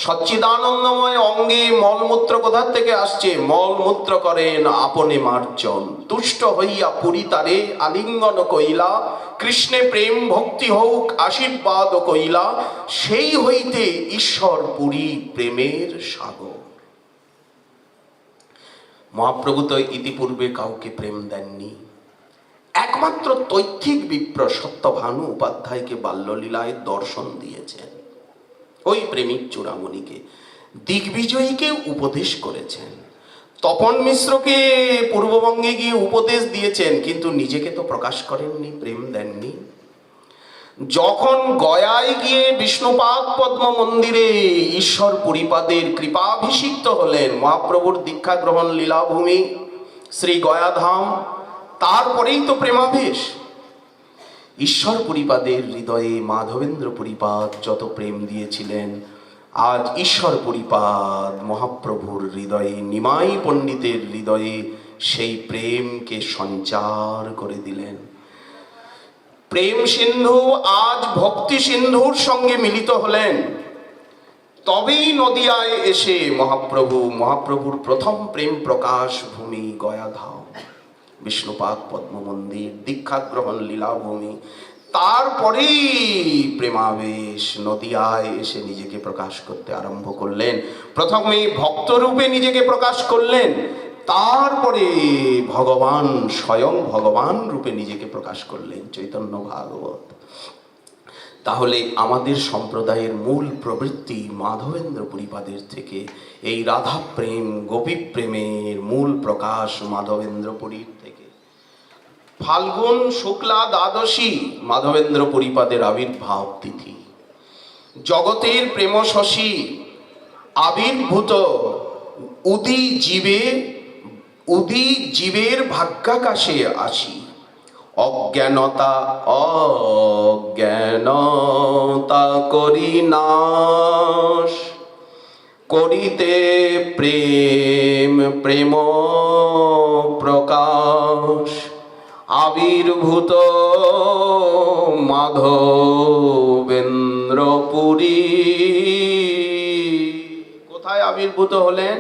সচ্চিদানন্দময় অঙ্গে মলমূত্র কোথা থেকে আসছে? মলমূত্র করেন আপনে মার্জন, তুষ্ট হইয়া পুরী তারে আলিঙ্গন কইলা, কৃষ্ণে প্রেম ভক্তি হোক আশীর্বাদ কইলা, সেই হইতে ঈশ্বর পুরী প্রেমের সাগর। মহাপ্রভু তো ইতিপূর্বে কাউকে প্রেম দেননি, একমাত্র তৈথিক বিপ্র সত্যভানু উপাধ্যায়কে বাল্যলীলায় দর্শন দিয়েছেন, ওই প্রেমিক চূড়ামণিকে। দিগ্বিজয়ীকে উপদেশ করেছেন, তপন মিশ্রকে পূর্ববঙ্গে গিয়ে উপদেশ দিয়েছেন, কিন্তু নিজেকে তো প্রকাশ করেননি, প্রেম দেননি। যখন গয়ায় গিয়ে বিষ্ণুপাদ পদ্ম মন্দিরে ঈশ্বর পুরীপাদের কৃপাভিষিক্ত হলেন, মহাপ্রভুর দীক্ষা গ্রহণ লীলাভূমি শ্রী গয়াধাম, তারপরেই তো প্রেমাবেশ। ঈশ্বর পুরীপাদের হৃদয়ে মাধবেন্দ্র পুরীপাদ যত প্রেম দিয়েছিলেন, আজ ঈশ্বর পুরীপাদ মহাপ্রভুর হৃদয়ে, নিমাই পণ্ডিতের হৃদয়ে সেই প্রেমকে সঞ্চার করে দিলেন। প্রেম সিন্ধু আজ ভক্তি সিন্ধুর সঙ্গে মিলিত হলেন। তবেই নদিয়ায় এসে মহাপ্রভুর প্রথম প্রেম প্রকাশ ভূমি গয়াধাম, বিষ্ণুপাদ পদ্ম মন্দির, দীক্ষা গ্রহণ লীলাভূমি, তারপরেই প্রেমাবেশ নদিয়ায় এসে নিজেকে প্রকাশ করতে আরম্ভ করলেন। প্রথমে ভক্তরূপে নিজেকে প্রকাশ করলেন, তারপরে ভগবান, স্বয়ং ভগবান রূপে নিজেকে প্রকাশ করলেন, চৈতন্য ভাগবত। তাহলে আমাদের সম্প্রদায়ের মূল প্রবৃত্তি মাধবেন্দ্র পুরীপাদের থেকে, এই রাধা প্রেম গোপী প্রেমের মূল প্রকাশ মাধবেন্দ্র পুরীর থেকে। ফাল্গুন শুক্লা দ্বাদশী মাধবেন্দ্র পুরীপাদের আবির্ভাব তিথি, জগতের প্রেম শশী আবির্ভূত উদি জীবের ভাগ্যাকাশে আসি, অজ্ঞানতা করি নাশ, করিতে প্রেম প্রকাশ, আবির্ভূত মাধবেন্দ্র পুরী। কোথায় আবির্ভূত হলেন?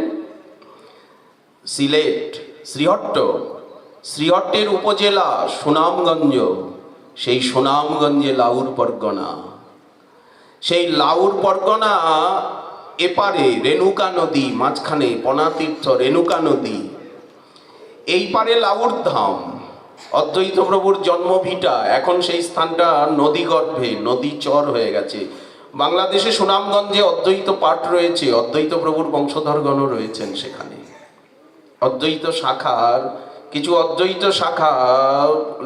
সিলেট, শ্রীহট্টের উপজেলা সুনামগঞ্জ, সেই সুনামগঞ্জে লাউর পরগনা, সেই লাউর পরগনা এপারে রেণুকা নদী, মাঝখানে পনাতীর্থ রেণুকা নদী, এই পারে লাউর ধাম, অদ্বৈত প্রভুর জন্মভিটা। এখন সেই স্থানটা নদী গর্ভে, নদী চর হয়ে গেছে। বাংলাদেশে সুনামগঞ্জে অদ্বৈত পাঠ রয়েছে, অদ্বৈত প্রভুর বংশধরগণও রয়েছেন সেখানে। অদ্বৈত শাখার কিছু অদ্বৈত শাখা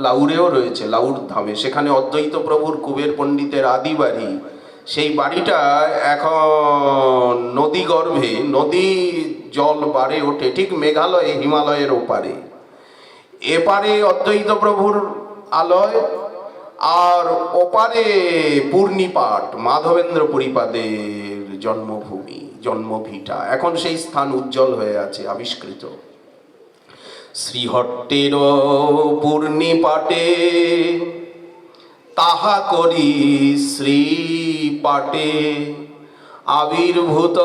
লাউরেও রয়েছে, লাউর ধামে, সেখানে অদ্বৈত প্রভুর কুবের পণ্ডিতের আদি বাড়ি। সেই বাড়িটা এখন নদী গর্ভে, নদী জল বাড়ে ওঠে ঠিক মেঘালয়ে, হিমালয়ের ওপারে। এপারে অদ্বৈত প্রভুর আলয়, আর ওপারে পূর্ণিপাট মাধবেন্দ্র পুরীপাদের জন্মভূমি, জন্মভিটা। এখন সেই স্থান উজ্জ্বল হয়ে আছে, আবিষ্কৃত। শ্রীহট্টের পূর্ণিপাটে তাহা করি শ্রী পাটে আবির্ভূত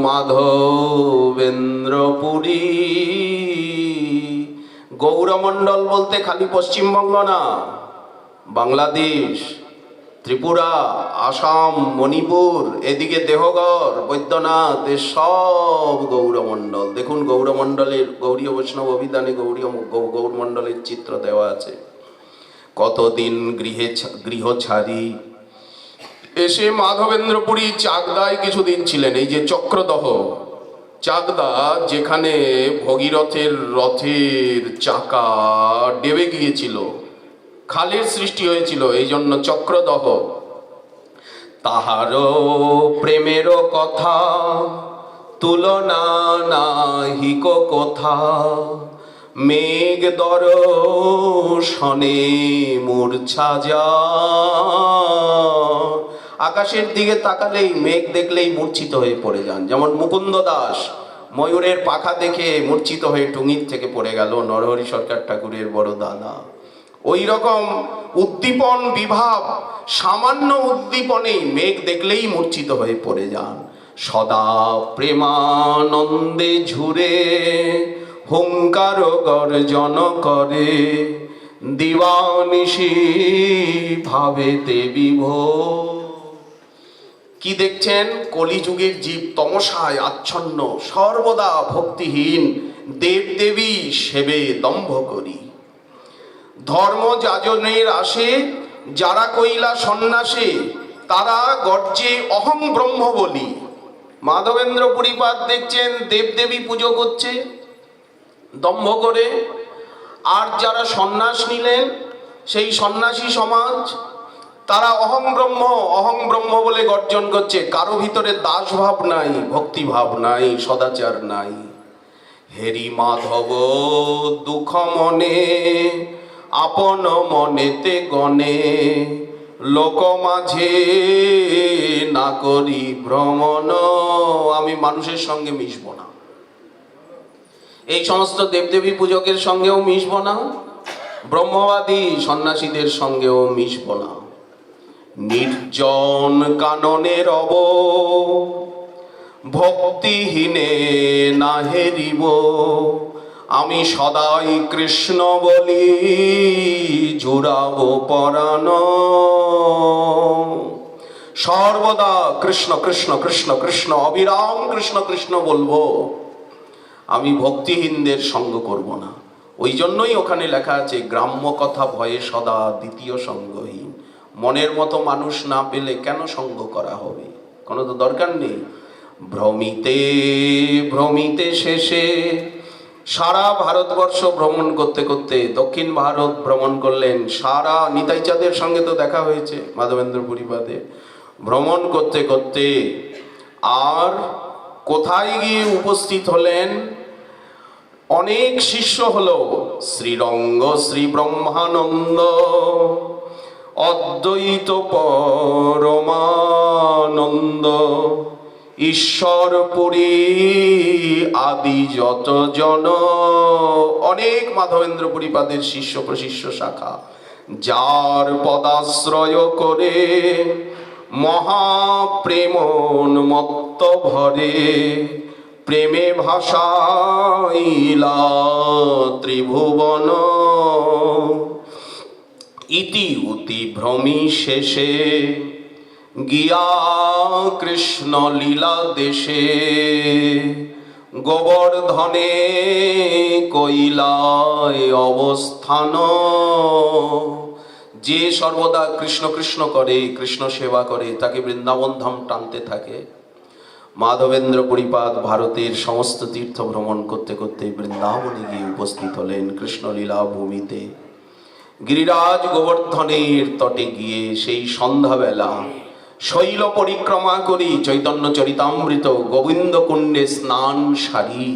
মাধবেন্দ্রপুরী। গৌরমণ্ডল বলতে খালি পশ্চিমবঙ্গ না, বাংলাদেশ, ত্রিপুরা, আসাম, মণিপুর, এদিকে দেহগড়, বৈদ্যনাথ, এ সব গৌরমণ্ডল। দেখুন গৌরমণ্ডলের, গৌরী বৈষ্ণব অভিধানে গৌরমণ্ডলের চিত্র দেওয়া আছে। কতদিন গৃহ ছাড়ি এসে মাধবেন্দ্রপুরী চাকদায় কিছুদিন ছিলেন। এই যে চক্রদহ চাকদা, যেখানে ভগীরথের রথের চাকা ডেবে গিয়েছিল, খালের সৃষ্টি হয়েছিল, এই জন্য চক্রদহ। তাহারও প্রেমের কথা তুলনা নাহিক কথা, মেঘ দর্শনে মূর্ছা যা। আকাশের দিকে তাকালেই, মেঘ দেখলেই মূর্ছিত হয়ে পড়ে যান। যেমন মুকুন্দ দাস ময়ূরের পাখা দেখে মূর্ছিত হয়ে টুঙির থেকে পড়ে গেল, নরহরি সরকার ঠাকুরের বড় দাদা। ওই রকম উদ্দীপন বিভাব, সামান্য উদ্দীপনেই মেঘ দেখলেই মূর্ছিত হয়ে পড়ে যান। সদা প্রেমানন্দে ঝুরে হুঙ্কার গর্জন করে, দিবানিশি ভাবেতে বিভোর। কি দেখছেন? কলিযুগের জীব তমসায় আচ্ছন্ন, সর্বদা ভক্তিহীন, দেবদেবী সেবে দম্ভ করি। ধর্ম যাজনের আসে যারা কইলা সন্ন্যাসে, তারা গর্জে অহং ব্রহ্ম বলি। মাধবেন্দ্র পুরীপাদ দেখছেন দেবদেবী পুজো করছে দম্ভ করে, আর যারা সন্ন্যাস নিলেন সেই সন্ন্যাসী সমাজ, তারা অহং ব্রহ্ম বলে গর্জন করছে। কারো ভিতরে দাস ভাব নাই, ভক্তি ভাব নাই, সদাচার নাই। হেরি মাধব দুঃখ মনে আপন মনেতে গণে, লোক মাঝে না করি ভ্রমণ। আমি মানুষের সঙ্গে মিশবো না, এই সমস্ত দেবদেবী পূজকের সঙ্গেও মিশবো না, ব্রহ্মবাদী সন্ন্যাসীদের সঙ্গেও মিশবো না। নির্জন কাননে রব ভক্তিহীনে না হেরিব, আমি সদাই কৃষ্ণ বলি জুড়াবো পরাণ। সর্বদা কৃষ্ণ কৃষ্ণ কৃষ্ণ কৃষ্ণ, অবিরাম কৃষ্ণ কৃষ্ণ বলবো, আমি ভক্তিহীনদের সঙ্গ করব না। ওই জন্যই ওখানে লেখা আছে, গ্রাম্য কথা ভয়ে সদা দ্বিতীয় সঙ্গহীন। মনের মতো মানুষ না পেলে কেন সঙ্গ করা হবে? কোনো তো দরকার নেই। ভ্রমিতে ভ্রমিতে শেষে সারা ভারতবর্ষ ভ্রমণ করতে করতে, দক্ষিণ ভারত ভ্রমণ করলেন, সারা নিতাই চাঁদের সঙ্গে তো দেখা হয়েছে মাধবেন্দ্র পুরীপাদে। ভ্রমণ করতে করতে আর কোথায় গিয়ে উপস্থিত হলেন? অনেক শিষ্য হলো। শ্রীরঙ্গ শ্রী ব্রহ্মানন্দ, অদ্বৈত পরমানন্দ, ঈশ্বরপুরী আদি যত জন, অনেক মাধবেন্দ্র পুরীপাদের শিষ্য প্রশিষ্য শাখা, যার পদাশ্রয় করে মহাপ্রেমোন্মত্ত ভরে, প্রেমে ভাষাইলা ত্রিভুবন। ইতি উতি ভ্রমি শেষে গিয়া কৃষ্ণ লীলা দেশে, গোবর্ধনে কৈলায় অবস্থান। যে সর্বদা কৃষ্ণ কৃষ্ণ করে, কৃষ্ণ সেবা করে, তাকে বৃন্দাবন ধাম টানতে থাকে। মাধবেন্দ্র পুরীপাদ ভারতের সমস্ত তীর্থ ভ্রমণ করতে করতে বৃন্দাবনে গিয়ে উপস্থিত হলেন কৃষ্ণলীলা ভূমিতে। গিরিরাজ গোবর্ধনের তটে গিয়ে সেই সন্ধ্যাবেলা শৈল পরিক্রমা করি চৈতন্য চরিতামৃত গোবিন্দ কুণ্ডে স্নান সারি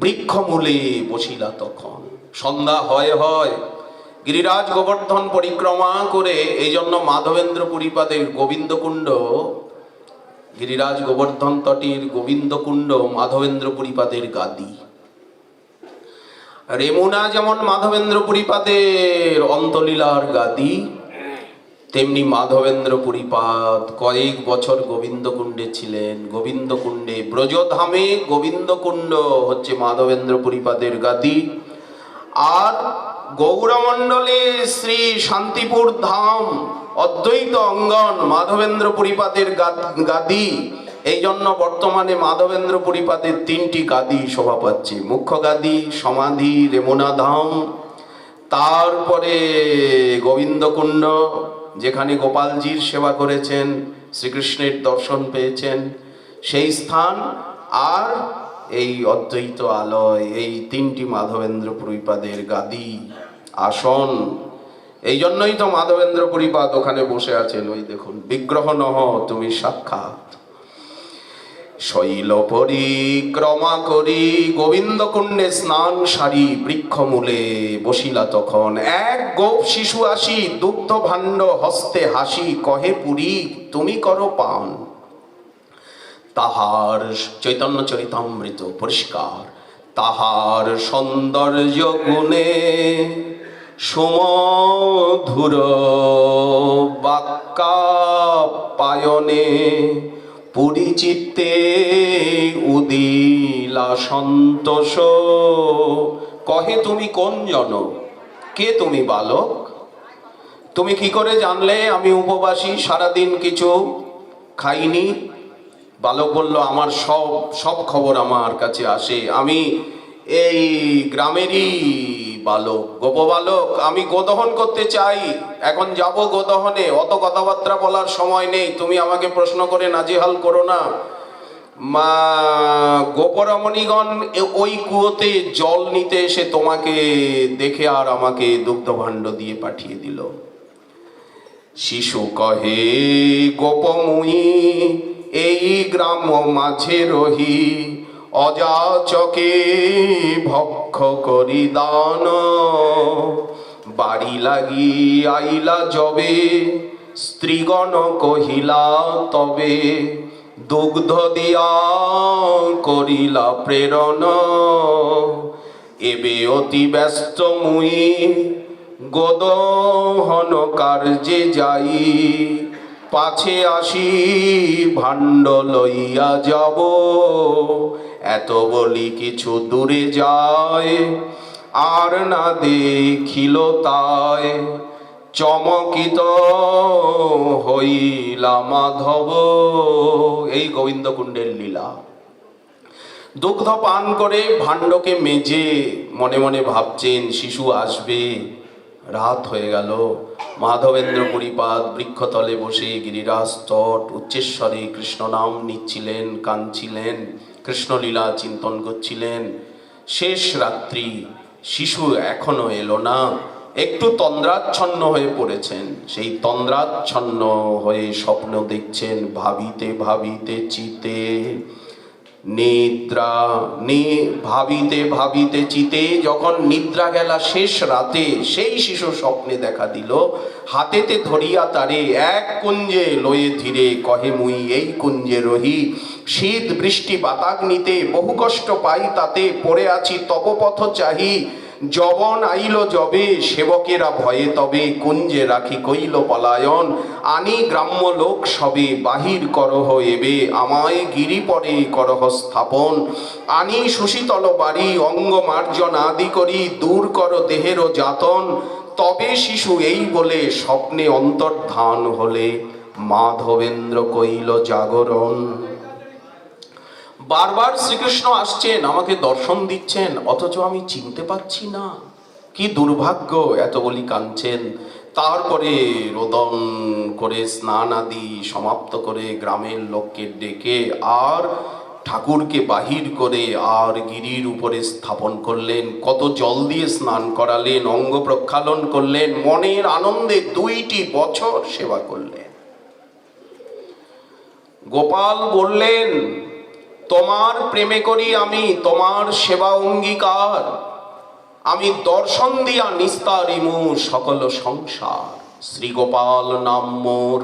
বৃক্ষমূলে বসিলা। তখন সন্ধ্যা হয় গিরিরাজ গোবর্ধন পরিক্রমা করে, এই জন্য মাধবেন্দ্র পুরীপাদের গোবিন্দকুণ্ড, গিরিরাজ গোবর্ধন তটের গোবিন্দকুণ্ড মাধবেন্দ্র পুরীপাদের গাদি। রেমুনা যেমন মাধবেন্দ্র পুরীপাদের অন্তলীলার গাদি, তেমনি মাধবেন্দ্র পুরীপাদ কয়েক বছর গোবিন্দকুণ্ডে ছিলেন। গোবিন্দকুণ্ডে ব্রজধামে গোবিন্দকুণ্ড হচ্ছে মাধবেন্দ্র পুরীপাদের গাদি। আর গৌরমণ্ডলে শ্রী শান্তিপুর ধাম অদ্বৈত অঙ্গন মাধবেন্দ্র পুরীপাদের গাদি। এই জন্য বর্তমানে মাধবেন্দ্র পুরীপাদের তিনটি গাদি শোভা পাচ্ছে: মুখ্য গাদি, সমাধি, রেমুনা ধাম, তারপরে গোবিন্দকুণ্ড, যেখানে গোপালজির সেবা করেছেন, শ্রীকৃষ্ণের দর্শন পেয়েছেন সেই স্থান, আর এই অদ্বৈত আলয়। এই তিনটি মাধবেন্দ্র পুরীপাদের গাদি, আসন। এই জন্যই তো মাধবেন্দ্র পুরীপাদ ওখানে বসে আছেন। ওই দেখুন, বিগ্রহ নহ তুমি সাক্ষাৎ। শৈল পরিক্রমা করি গোবিন্দকুণ্ডে স্নান সারি বৃক্ষমূলে বসিলা তখন। এক গোপ শিশু আসি দুগ্ধ ভাণ্ড হস্তে হাসি কহে পুরী তুমি করো পান। তাহার চৈতন্য চরিতামৃত পরিষ্কার, তাহার সৌন্দর্য গুণে সুমধুর বাক্যাপায়নে পুরী চিত্তে উদিলা সন্তোষ। কহে তুমি কোন জন, কে তুমি বালক? তুমি কি করে জানলে আমি উপবাসী, সারাদিন কিছু খাইনি? বালক বলল, আমার সব খবর আমার কাছে আসে। আমি এই গ্রামেরই বালক, গোপবালক। আমি গোদহন করতে চাই, এখন যাব গোদহনে। অত কথাবার্তা বলার সময় নেই, তুমি আমাকে প্রশ্ন করে নাজেহাল করো না। মা গোপরমণিগণ ওই কুয়োতে জল নিতে এসে তোমাকে দেখে আর আমাকে দুগ্ধভাণ্ড দিয়ে পাঠিয়ে দিল। শিশু কহে গোপমুই এই গ্রাম মাঝে রহি, অযাচকে ভক্ষ করি দান। বাড়ি লাগি আইলা যবে স্ত্রীগণ কহিলা তবে, দুগ্ধ দিয়া করিলা প্রেরণ। এবে অতি ব্যস্ত মুই গোদহন কার্যে যাই, পাছে আসি ভাণ্ড লইয়া যাব। এত বলি কিছু দূরে যায়, আর না দেখিল তাই, চমকিত হইলা মাধব। এই গোবিন্দকুণ্ডের লীলা। দুগ্ধ পান করে ভাণ্ডকে মেজে মনে মনে ভাবছেন শিশু আসবে। রাত হয়ে গেল। মাধবেন্দ্র পুরীপাদ বৃক্ষতলে বসে গিরিরাজ তট উচ্চেশ্বরে কৃষ্ণ নাম নিচ্ছিলেন, কাঁদছিলেন, কৃষ্ণলীলা চিন্তন করছিলেন। শেষ রাত্রি, শিশু এখনো এলো না। একটু তন্দ্রাচ্ছন্ন হয়ে পড়েছেন। সেই তন্দ্রাচ্ছন্ন হয়ে স্বপ্ন দেখছেন, ভাবিতে ভাবিতে চিতে নিদ্রা ভাবিতে ভাবিতে চিতে যখন নিদ্রা গেলা শেষ রাতে, সেই শিশু স্বপ্নে দেখা দিল। হাতেতে ধরিয়া তারে এক কুঞ্জে লয়ে ধীরে কহে মুই এই কুঞ্জে রহি। শীত বৃষ্টি বাতাগ্নিতে বহু কষ্ট পাই, তাতে পড়ে আছি তব পথ চাহি। যবন আইল যবে সেবকেরা ভয়ে তবে, কুঞ্জে রাখি কইল পলায়ন। আনি গ্রাম্য লোক সবে বাহির করহ এবে, আমায় গিরি পরে করহ স্থাপন। আনি সুশীতল বাড়ি অঙ্গ মার্জন আদি করি, দূর কর দেহের যাতন। তবে শিশু এই বলে স্বপ্নে অন্তর্ধান হলে, মাধবেন্দ্র কইল জাগরণ। বারবার শ্রীকৃষ্ণ আসছেন, আমাকে দর্শন দিচ্ছেন, অথচ আমি চিনতে পাচ্ছি না। কি দুর্ভাগ্য! এত বলি কাঁদছেন। তারপরে রোদন করে স্নান আদি সমাপ্ত করে গ্রামের লোককে ডেকে আর ঠাকুরকে বাহির করে আর গিরির উপরে স্থাপন করলেন। কত জল দিয়ে স্নান করালেন, অঙ্গ প্রক্ষালন করলেন, মনের আনন্দে 2টি বছর সেবা করলেন। গোপাল বললেন, তোমার প্রেমে করি আমি, তোমার সেবা অঙ্গীকার। আমি দর্শন দিয়া নিস্তারিমু সকল সংসার। শ্রীগোপাল নাম মোর,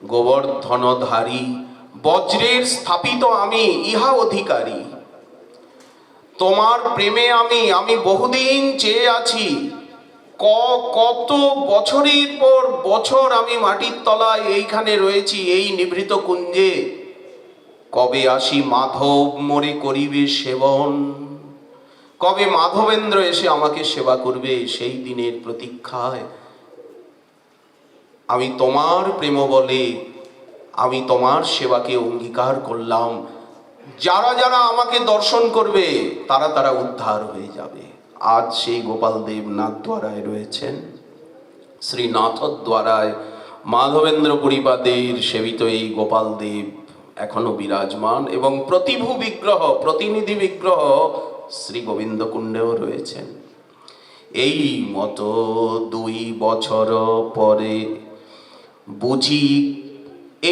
গোবর্ধনধারী, বজ্রের স্থাপিত আমি ইহা অধিকারী। তোমার প্রেমে আমি বহুদিন চেয়ে আছি। কত বছরের পর বছর আমি মাটির তলায় এইখানে রয়েছি, এই নিভৃত কুঞ্জে। কবে আসি মাধব মোরে করিবে সেবন, কবে মাধবেন্দ্র এসে আমাকে সেবা করবে, সেই দিনের প্রতীক্ষায় আমি তোমার প্রেম বলে আমি তোমার সেবাকে অঙ্গীকার করলাম। যারা যারা আমাকে দর্শন করবে তারা তারা উদ্ধার হয়ে যাবে। আজ সেই গোপাল দেব নাথদ্বারায় রয়েছেন। শ্রী নাথদ্বারায় মাধবেন্দ্র পরিপাদের সেবিত এই গোপাল দেব এখনো বিরাজমান, এবং প্রতিভু বিগ্রহ, প্রতিনিধি বিগ্রহ শ্রী গোবিন্দ কুণ্ডেও রয়েছেন। এই মতো 2 বছর পরে বুঝি,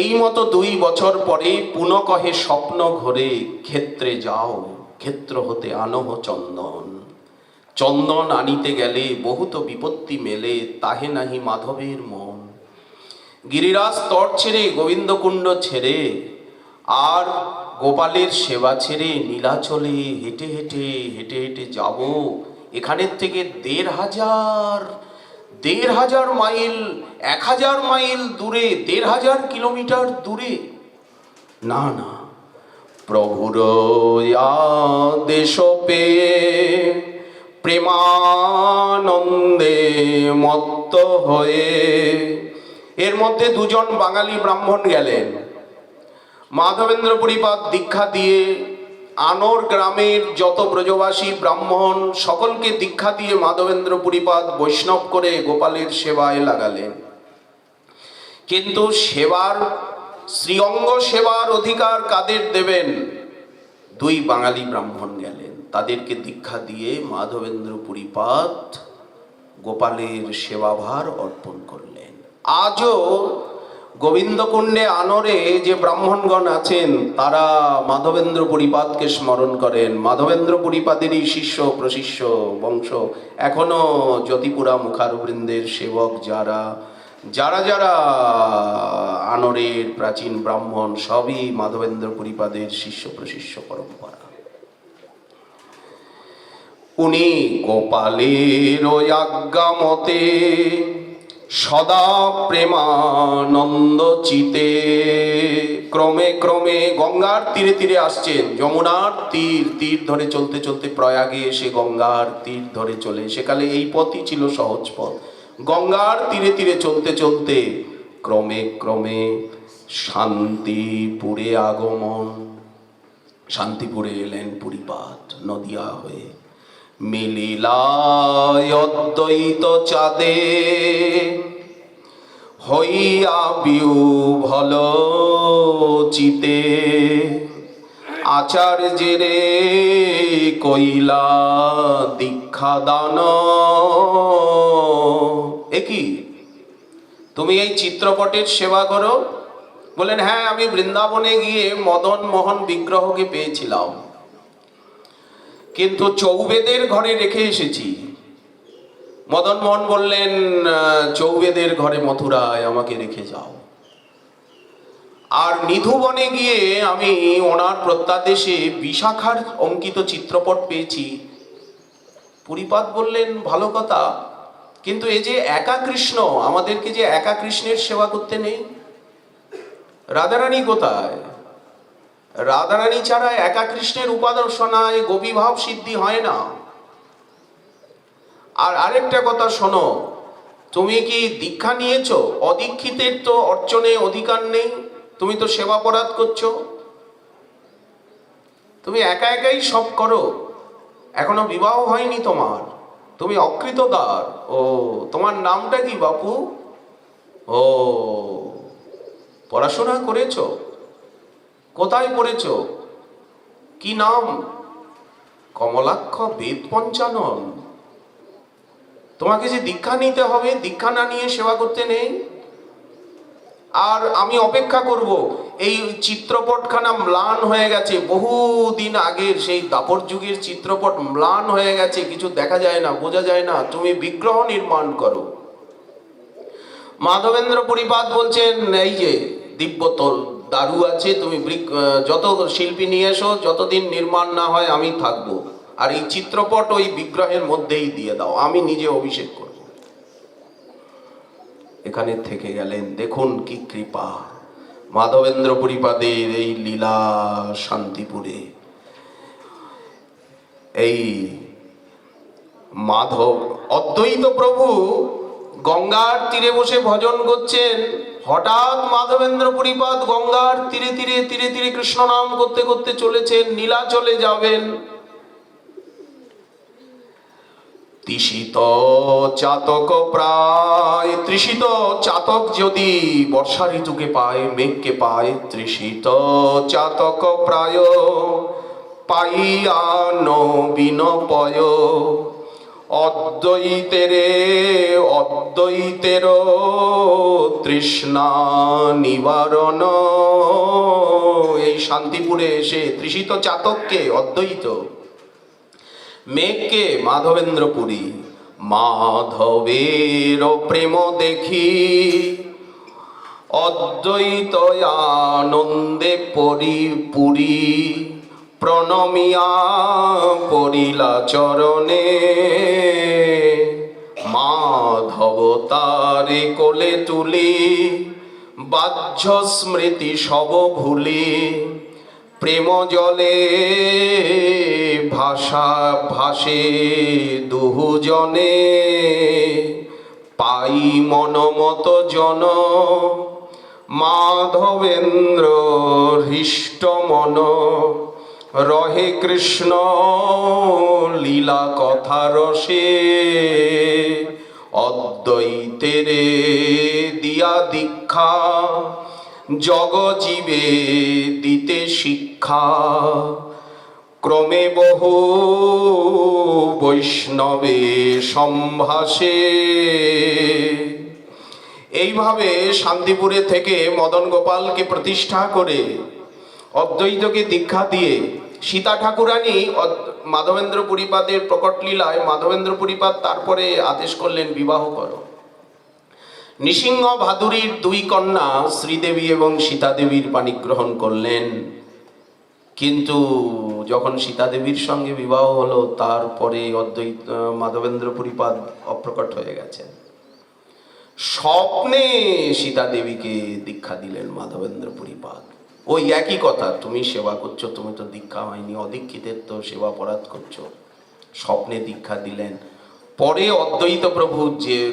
এই মতো 2 বছর পরে পুনঃ কহে স্বপ্ন ঘরে, ক্ষেত্রে যাও ক্ষেত্র হতে আনহ চন্দন। চন্দন আনিতে গেলে বহুত বিপত্তি মেলে, তাহে নাহি মাধবের মন। গিরিরাজ তট ছেড়ে, গোবিন্দকুণ্ড ছেড়ে, আর গোপালের সেবা ছেড়ে নীলাচলে হেঁটে হেঁটে হেঁটে হেঁটে যাব। এখানের থেকে 1,500 মাইল, 1,000 মাইল দূরে, 1,500 কিলোমিটার দূরে। না না, প্রভুর আদেশ পেয়ে প্রেমানন্দে মত্ত হয়ে, এর মধ্যে 2 বাঙালি ব্রাহ্মণ গেলেন। মাধবেন্দ্র পরিপাদ দীক্ষা দিয়ে আনোর গ্রামের যত ব্রজবাসী ব্রাহ্মণ সকলকে দীক্ষা দিয়ে মাধবেন্দ্র পরিপাদ বৈষ্ণব করে গোপালের সেবায় লাগালেন। কিন্তু সেবার, শ্রীঅঙ্গ সেবার অধিকার কাদের দেবেন? 2 বাঙালি ব্রাহ্মণ গেলেন, তাদেরকে দীক্ষা দিয়ে মাধবেন্দ্র পরিপাদ গোপালের সেবাভার অর্পণ করলেন। আজও গোবিন্দকুণ্ডে আনরে যে ব্রাহ্মণগণ আছেন তারা মাধবেন্দ্র পরিপাদকে স্মরণ করেন। মাধবেন্দ্র পরিপাদেরই শিষ্য প্রশিষ্য বংশ এখনো জ্যোতিপুরা মুখারবৃন্দের সেবক যারা যারা যারা আনরের প্রাচীন ব্রাহ্মণ, সবই মাধবেন্দ্র পরিপাদের শিষ্য প্রশিষ্য পরম্পরা। উনি গোপালের আজ্ঞা মতে সদা প্রেমানন্দ চিতে ক্রমে ক্রমে গঙ্গার তীরে তীরে আসছেন। যমুনার তীর ধরে চলতে চলতে প্রয়াগে এসে গঙ্গার তীর ধরে চলে, সেকালে এই পথই ছিল সহজ পথ। গঙ্গার তীরে তীরে চলতে চলতে ক্রমে ক্রমে শান্তিপুরে আগমন। শান্তিপুরে এলেন পরিপাদ নদিয়া হয়ে। মিলিলায় অদ্বৈত চাঁদে হইয়া বিউভল চিতে, আচার্যেরে কইলা দীক্ষা দান। একই তুমি এই চিত্রপটের সেবা করো? বলেন হ্যাঁ, আমি বৃন্দাবনে গিয়ে মদন মোহন বিগ্রহকে পেয়েছিলাম, কিন্তু চৌবেদের ঘরে রেখে এসেছি। মদন মোহন বললেন চৌবেদের ঘরে মথুরায় আমাকে রেখে যাও। আর নিধুবনে গিয়ে আমি ওনার প্রত্যাদেশে বিশাখার অঙ্কিত চিত্রপট পেয়েছি। পরিপাদ বললেন ভালো কথা, কিন্তু এই যে একা কৃষ্ণ, আমাদেরকে যে একা কৃষ্ণের সেবা করতে নেই, রাধারানী কোথায়? রাধারানী ছাড়া একা কৃষ্ণের উপাসনায় গোপীভাব সিদ্ধি হয় না। আর আরেকটা কথা শোনো, তুমি কি দীক্ষা নিয়েছো? অদীক্ষিতের তো অর্চনে অধিকার নেই, তুমি তো সেবাপরাধ করছো। তুমি একা একাই সব করো, এখনো বিবাহ হয়নি তোমার, তুমি অকৃতদার। ও, তোমার নামটা কি বাপু? ও, পড়াশোনা করেছো? কোথায় পড়েছ? কি নাম? কমলাক্ষ বেদ পঞ্চানন। তোমাকে যে দীক্ষা নিতে হবে, দীক্ষা না নিয়ে সেবা করতে নেই। আর আমি অপেক্ষা করব। এই চিত্রপটখানা ম্লান হয়ে গেছে, বহুদিন আগের সেই দাপর যুগের চিত্রপট ম্লান হয়ে গেছে, কিছু দেখা যায় না, বোঝা যায় না, তুমি বিগ্রহ নির্মাণ করো। মাধবেন্দ্র পরিপাদ বলছেন এই যে দিব্যতল দারু আছে, তুমি যত শিল্পী নিয়ে এসো, যতদিন নির্মাণ না হয় আমি থাকবো। আর এই চিত্রপট ওই বিগ্রহের মধ্যেই দিয়ে দাও, আমি নিজে অভিষেক করব। এখানে থেকে গেলেন। দেখুন কি কৃপা মাধবেন্দ্র পুরীপাদের এই লীলা শান্তিপুরে। এই মাধব অদ্বৈত প্রভু গঙ্গার তীরে বসে ভজন করছেন, হঠাৎ মাধবেন্দ্র পুরীপাদ গঙ্গার তীরে তীরে তীরে তীরে কৃষ্ণ নাম করতে করতে চলেছেন, নীলাচলে যাবেন। তৃষিত চাতক প্রায়, তৃষিত চাতক যদি বর্ষা ঋতুকে পায়, মেঘকে পায়, তৃষিত চাতক প্রায় পাইয়া নবীন পয়, অদ্বৈতের তৃষ্ণা নিবারণ। এই শান্তিপুরে এসে তৃষিত চাতককে অদ্বৈত, মেঘকে মাধবেন্দ্র পুরী, মাধবের প্রেম দেখি অদ্বৈত আনন্দে পরিপুরি, প্রণমিয়া পড়িলা চরণে, মাধব তারে কোলে তুলি বাহ্য স্মৃতি সব ভুলি, প্রেম জলে ভাষা ভাসে দুজনে, পাই মনমত জন মাধবেন্দ্র হৃষ্ট মন, রহে কৃষ্ণ লীলা কথা রসে, অদ্বৈতের দিয়া দীক্ষা জগজীবে দিতে শিক্ষা, ক্রমে বহু বৈষ্ণবে সম্ভাসে। এইভাবে শান্তিপুরে থেকে মদন গোপালকে প্রতিষ্ঠা করে অদ্বৈতকে দীক্ষা দিয়ে সীতা ঠাকুরানী মাধবেন্দ্র পুরীপাদের প্রকট লীলায় মাধবেন্দ্র পুরীপাদ তারপরে আদেশ করলেন বিবাহ করো। নৃসিংহ ভাদুরীর দুই কন্যা শ্রীদেবী এবং সীতা দেবীর পাণিগ্রহণ করলেন, কিন্তু যখন সীতা দেবীর সঙ্গে বিবাহ হলো তারপরে অদ্বৈত মাধবেন্দ্র পুরীপাদ অপ্রকট হয়ে গেছেন। স্বপ্নে সীতা দেবীকে দীক্ষা দিলেন মাধবেন্দ্র পুরীপাদ। ওই একই কথা, তুমি সেবা করছো, তুমি তো দীক্ষা হয়নি, অদীক্ষিতের তো সেবা অপরাধ করছো। স্বপ্নে দীক্ষা দিলেন। পরে অদ্বৈত প্রভু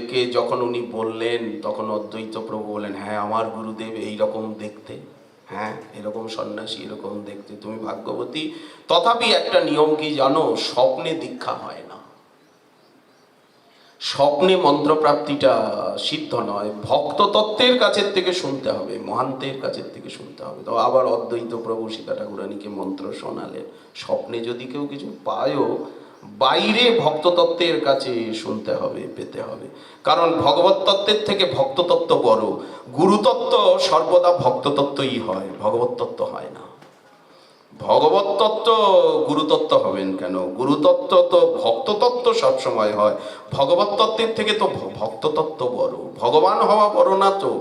কে যখন উনি বললেন তখন অদ্বৈত প্রভু বলেন, হ্যাঁ আমার গুরুদেব এইরকম দেখতে, হ্যাঁ এরকম সন্ন্যাসী এরকম দেখতে, তুমি ভাগ্যবতী। তথাপি একটা নিয়ম কি জানো, স্বপ্নে দীক্ষা হয় না, স্বপ্নে মন্ত্রপ্রাপ্তিটা সিদ্ধ নয়, ভক্ত তত্ত্বের কাছের থেকে শুনতে হবে, মহান্তের কাছের থেকে শুনতে হবে। তো আবার অদ্বৈত প্রভু সীতা ঠাকুরানীকে মন্ত্র শোনালেন। স্বপ্নে যদি কেউ কিছু পায়ও, বাইরে ভক্ততত্ত্বের কাছে শুনতে হবে, পেতে হবে। কারণ ভগবত তত্ত্বের থেকে ভক্ততত্ত্ব বড়। গুরুতত্ত্ব সর্বদা ভক্ততত্ত্বই হয়, ভগবত তত্ত্ব হয় না। ভগবত তত্ত্ব গুরুতত্ত্ব হবেন কেন? গুরুতত্ত্ব তো ভক্ততত্ত্ব সবসময় হয়, ভগবত তত্ত্বের থেকে তো ভক্ততত্ত্ব বড়। ভগবান হওয়া বড় না, তো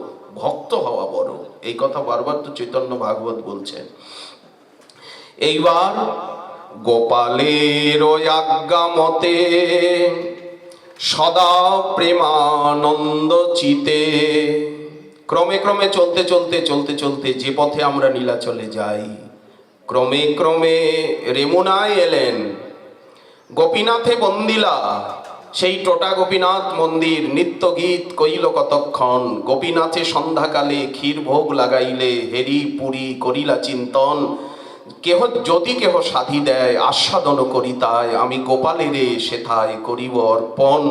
ভক্ত হওয়া বড়। এই কথা বারবার তো চৈতন্য ভাগবত বলছেন। এইবার গোপালের আজ্ঞা মতে সদা প্রেমানন্দ চিতে, ক্রমে ক্রমে চলতে চলতে চলতে চলতে যে পথে আমরা নীলাচলে যাই, ক্রমে ক্রমে রেমুনায় এলেন। গোপীনাথে বন্দিলা, সেই টোটা গোপীনাথ মন্দির, নিত্য গীত কইল কতক্ষণ। গোপীনাথে সন্ধ্যাকালে ক্ষীর ভোগ লাগাইলে, হেরি পুরী করিলা চিন্তন। কেহ যদি কেহ সাধি দেয় আস্বাদন করি তাই, আমি গোপালেরে সেথায় করিব অর্পণ।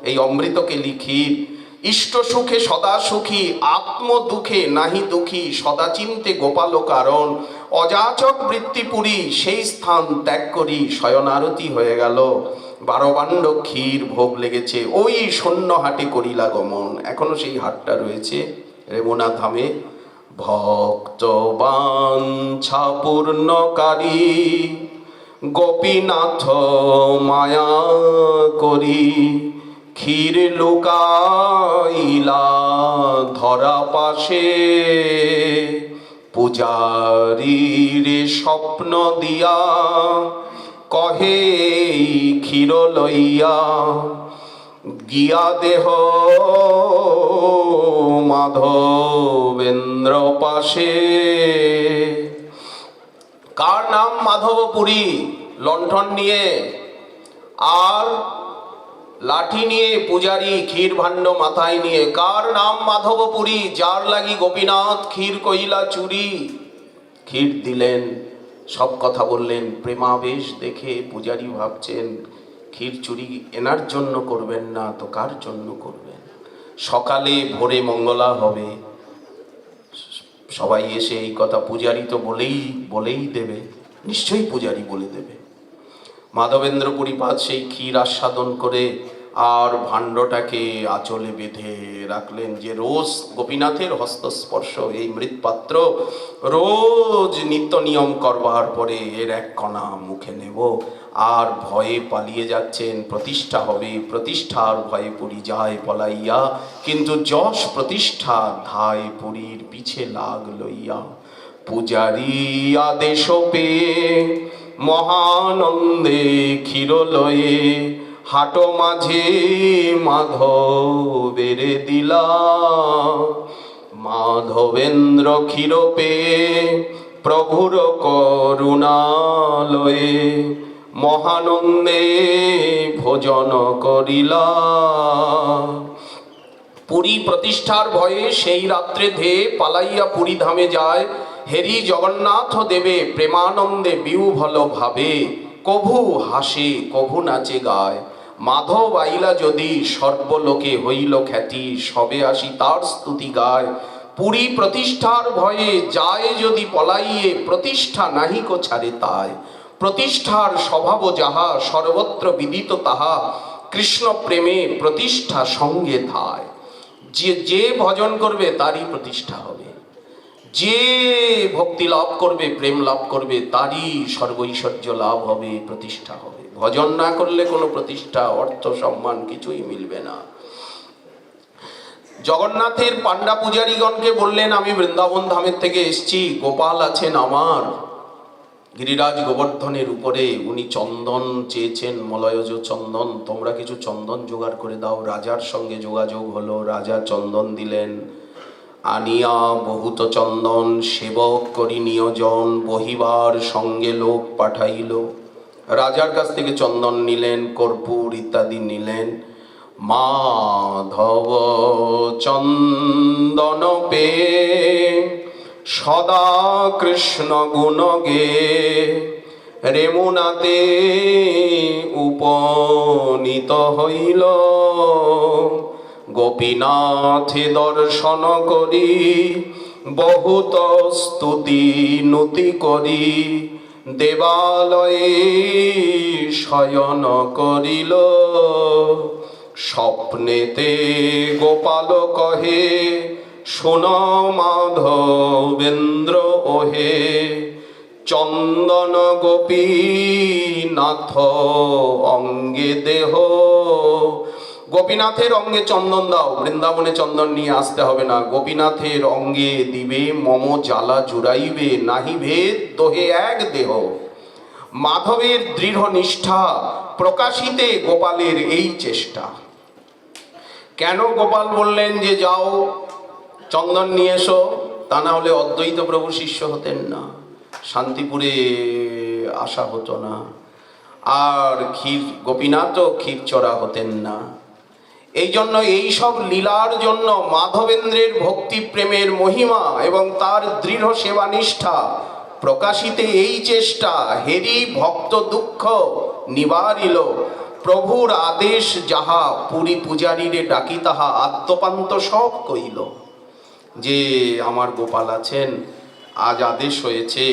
এই অমৃতকে লিখি, ইষ্ট সুখে সদা সুখী, আত্ম দুঃখে নাহি দুঃখী, সদা চিন্তে গোপাল কারণ। অযাচক বৃত্তিপুরী, সেই স্থান ত্যাগ করি শয়ন আরতি হয়ে গেল। 12 বাণ্ড ক্ষীর ভোগ লেগেছে, ওই শূন্য হাটে করিলা গমন। এখনো সেই হাটটা রয়েছে রেমুনা ধামে। ভক্ত বাঞ্ছা পূর্ণকারী গোপীনাথ মায়া করি, ক্ষীর লুকাইলা ধরা পাশে। পূজারীর স্বপ্ন দিয়া কহে ক্ষীর লইয়া গিয়া দেহ মাধবেন্দ্র পাশে। কার নাম মাধবপুরী? লণ্ঠন নিয়ে আর লাঠি নিয়ে পূজারী ক্ষীর ভাণ্ড মাথায় নিয়ে। কার নাম মাধবপুরী? যার লাগি গোপীনাথ ক্ষীর কইলা চুরি। ক্ষীর দিলেন, সব কথা বললেন। প্রেমাবেশ দেখে পূজারী ভাবছেন ক্ষীর চুরি এনার জন্য করবেন না তো কার জন্য করবেন? সকালে ভোরে মঙ্গলা হবে, সবাই এসে এই কথা পূজারী তো বলেই দেবে, নিশ্চয়ই পূজারী বলে দেবে। মাধবেন্দ্র পুরীপাদ সেই ক্ষীর আস্বাদন করে আর ভাণ্ডটাকে আঁচলে বেঁধে রাখলেন, যে রোজ গোপীনাথের হস্তস্পর্শ এই মৃৎপাত্র রোজ নিত্য নিয়ম করবার পরে এর এক কণা মুখে নেব। আর ভয়ে পালিয়ে যাচ্ছেন, প্রতিষ্ঠা হবে, প্রতিষ্ঠার ভয়ে পুরী যায় পলাইয়া, কিন্তু যশ প্রতিষ্ঠা ধায় পুরীর পিছে লাগ লইয়া। পূজারী আদেশ পেয়ে মহানন্দে ক্ষীর লয়ে হাট মাঝে মাধবের দিলা। মাধবেন্দ্র ক্ষীর পেয়ে প্রভুর করুণালয়ে মহানন্দে ভোজন করিলা। পুরী প্রতিষ্ঠার ভয়ে সেই রাত্রে ধেয়ে পালাইয়া পুরী ধামে যায়। হেরি জগন্নাথ দেবে প্রেমানন্দে বিউভল ভাবে, কভু হাসে কভু নাচে গায়। মাধব আইলা যদি সর্বলোকে হইল খ্যাতি, সবে আসি তার স্তুতি গায়। পুরী প্রতিষ্ঠার ভয়ে যায় যদি পলাইয়ে, প্রতিষ্ঠা নাহিক ছাড়ে তাই। প্রতিষ্ঠার স্বভাব যাহা সর্বত্র বিদিত তাহা, কৃষ্ণ প্রেমে প্রতিষ্ঠা সঙ্গে থায়। যে ভজন করবে তারই প্রতিষ্ঠা হবে, যে ভক্তি লাভ করবে প্রেম লাভ করবে তারই সর্বৈশ্বর্য লাভ হবে, প্রতিষ্ঠা হবে। ভজন না করলে কোনো প্রতিষ্ঠা অর্থ সম্মান কিছুই মিলবে না। জগন্নাথের পান্ডা পূজারীগণকে বললেন, আমি বৃন্দাবন ধামের থেকে এসছি, গোপাল আছেন আমার গিরিরাজ গোবর্ধনের উপরে, উনি চন্দন চেয়েছেন, মলয়জ চন্দন, তোমরা কিছু চন্দন জোগাড় করে দাও। রাজার সঙ্গে যোগাযোগ হলো, রাজা চন্দন দিলেন। আনিয়া বহুত চন্দন সেবক করি নিয়োজন, বহিবার সঙ্গে লোক পাঠাইল। রাজার কাছ থেকে চন্দন নিলেন, কর্পূর ইত্যাদি নিলেন। মাধব চন্দন পে সদা কৃষ্ণ গুণ গে, রেমুনাতে উপনীত হইল। গোপীনাথে দর্শন করি বহুত স্তুতি নুতি করি, দেবালয়ে শয়ন করিল। স্বপ্নেতে গোপাল কহে শোন মাধবেন্দ্র ওহে, চন্দন গোপীনাথ অঙ্গে দেহ। গোপীনাথের অঙ্গে চন্দন দাও, বৃন্দাবনে চন্দন নিয়ে আসতে হবে না। গোপীনাথের অঙ্গে দিবে মম জ্বালা জুড়াইবে, নাহি ভেদ দোহে এক দেহ। মাধবের দৃঢ় নিষ্ঠা প্রকাশিতে গোপালের এই চেষ্টা। কেন গোপাল বললেন যে যাও চন্দন নিয়ে এসো? তা না হলে অদ্বৈত প্রভু শিষ্য হতেন না, শান্তিপুরে আসা হতো না, আর গোপীনাথও ক্ষীর চড়া হতেন না। এই জন্য এই সব লীলার জন্য মাধবেন্দ্রের ভক্তি প্রেমের মহিমা এবং তার দৃঢ় সেবা নিষ্ঠা প্রকাশিতে এই চেষ্টা। হেরি ভক্ত দুঃখ নিবারিল, প্রভুর আদেশ যাহা পুরী পূজারীরে ডাকি তাহা আত্মপান্ত সব কইল। যে আমার গোপাল আছেন, আজ আদেশ হয়েছে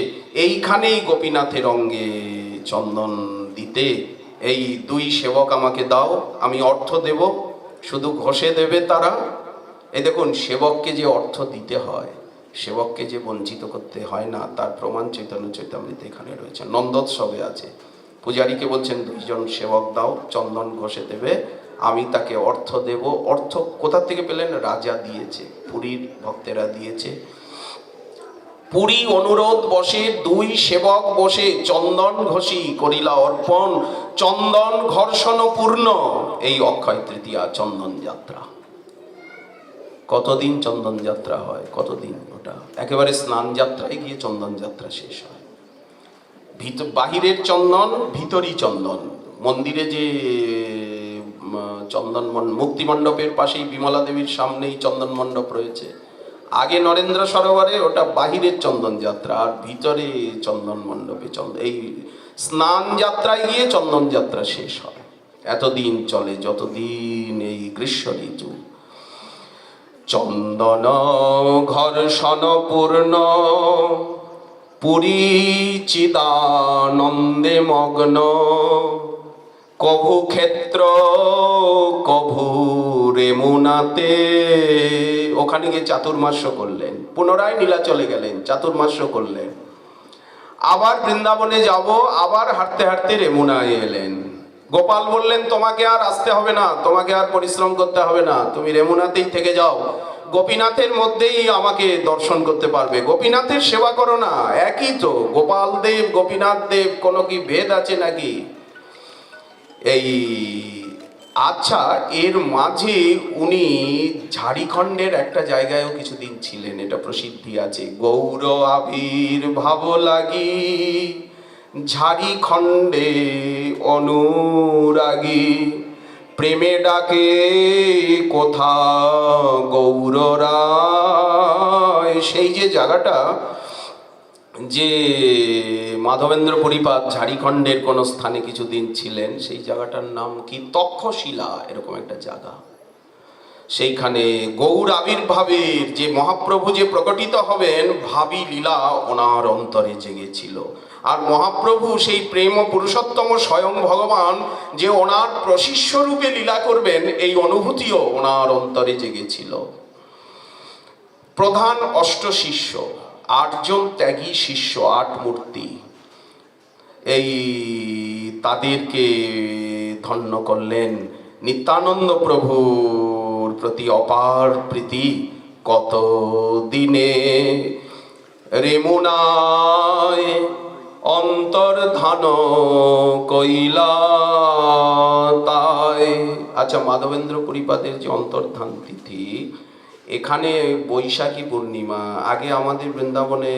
এইখানেই গোপীনাথের অঙ্গে চন্দন দিতে। এই দুই সেবক আমাকে দাও, আমি অর্থ দেব, শুধু ঘষে দেবে তারা। এই দেখুন, সেবককে যে অর্থ দিতে হয়, সেবককে যে বঞ্চিত করতে হয় না, তার প্রমাণ চৈতন্য চৈতামৃতে এখানে রয়েছে, নন্দোৎসবে আছে। পূজারীকে বলছেন দুইজন সেবক দাও, চন্দন ঘষে দেবে, আমি তাকে অর্থ দেব। অর্থ কোথা থেকে পেলেন? রাজা দিয়েছে, পুরীর ভক্তেরা দিয়েছে। পুরী অনুরোধ বসে দুই সেবক বসে চন্দন ঘষি করিলা অর্পণ, চন্দন ঘর্ষণ পূর্ণ এই অক্ষয় তৃতীয়া চন্দন যাত্রা। কতদিন চন্দন যাত্রা হয়, কতদিন? ওটা একেবারে স্নান যাত্রায় গিয়ে চন্দন যাত্রা শেষ হয়। বাহিরের চন্দন, ভিতরই চন্দন। মন্দিরে যে চন্দন মুক্তি মণ্ডপের পাশেই বিমলা দেবীর সামনেই চন্দন মণ্ডপ রয়েছে, আগে নরেন্দ্র সরোবরে ওটা বাহিরের চন্দন যাত্রা, আর ভিতরে চন্দন মণ্ডপে এই স্নান যাত্রায় গিয়ে চন্দন যাত্রা শেষ হয়। এতদিন চলে যতদিন এই গ্রীষ্ম ঋতু। চন্দন ঘর্ষণ পূর্ণ পুরী চিদানন্দে মগ্ন, কভু ক্ষেত্র কভু রেমুনাতে। ওখানে গিয়ে চাতুর্মাস্য করলেন, পুনরায় নীলাচলে গেলেন, চাতুর্মাস্য করলেন। আবার বৃন্দাবনে যাব, আবার হাঁটতে হাঁটতে রেমুনায় এলেন। গোপাল বললেন, তোমাকে আর আসতে হবে না, তোমাকে আর পরিশ্রম করতে হবে না, তুমি রেমুনাতেই থেকে যাও, গোপীনাথের মধ্যেই আমাকে দর্শন করতে পারবে, গোপীনাথের সেবা করো না। একই তো, গোপাল দেব গোপীনাথ দেব, কোনো কি ভেদ আছে নাকি? এই আচ্ছা, এর মাঝে উনি ঝাড়িখণ্ডের একটা জায়গায়ও কিছুদিন ছিলেন, এটা প্রসিদ্ধি আছে। গৌর আবির ভাব লাগি ঝাড়িখণ্ডে অনুরাগী, প্রেমে ডাকে কোথা গৌর রায়। সেই যে জায়গাটা, যে মাধবেন্দ্র পরিপাত ঝাড়িখণ্ডের কোন স্থানে কিছুদিন ছিলেন, সেই জায়গাটার নাম কি? তক্ষশিলা, এরকম একটা জায়গা। সেইখানে গৌর আবির্ভাবের যে মহাপ্রভু যে প্রকটিত হবেন, ভাবি লীলা ওনার অন্তরে জেগেছিল। আর মহাপ্রভু সেই প্রেম ও পুরুষোত্তম স্বয়ং ভগবান যে ওনার প্রশিষ্য রূপে লীলা করবেন, এই অনুভূতিও ওনার অন্তরে জেগেছিল। প্রধান অষ্ট শিষ্য, 8 জন ত্যাগী শিষ্য, 8 মূর্তি, এই তাদেরকে ধন্য করলেন। নিত্যানন্দ প্রভুর প্রতি অপার প্রীতি, কত দিনে রেমুনায় অন্তর্ধান কইলা তাই। আচ্ছা, মাধবেন্দ্র পরিপাতের যে অন্তর্ধান তিথি, এখানে বৈশাখী পূর্ণিমা, আগে আমাদের বৃন্দাবনে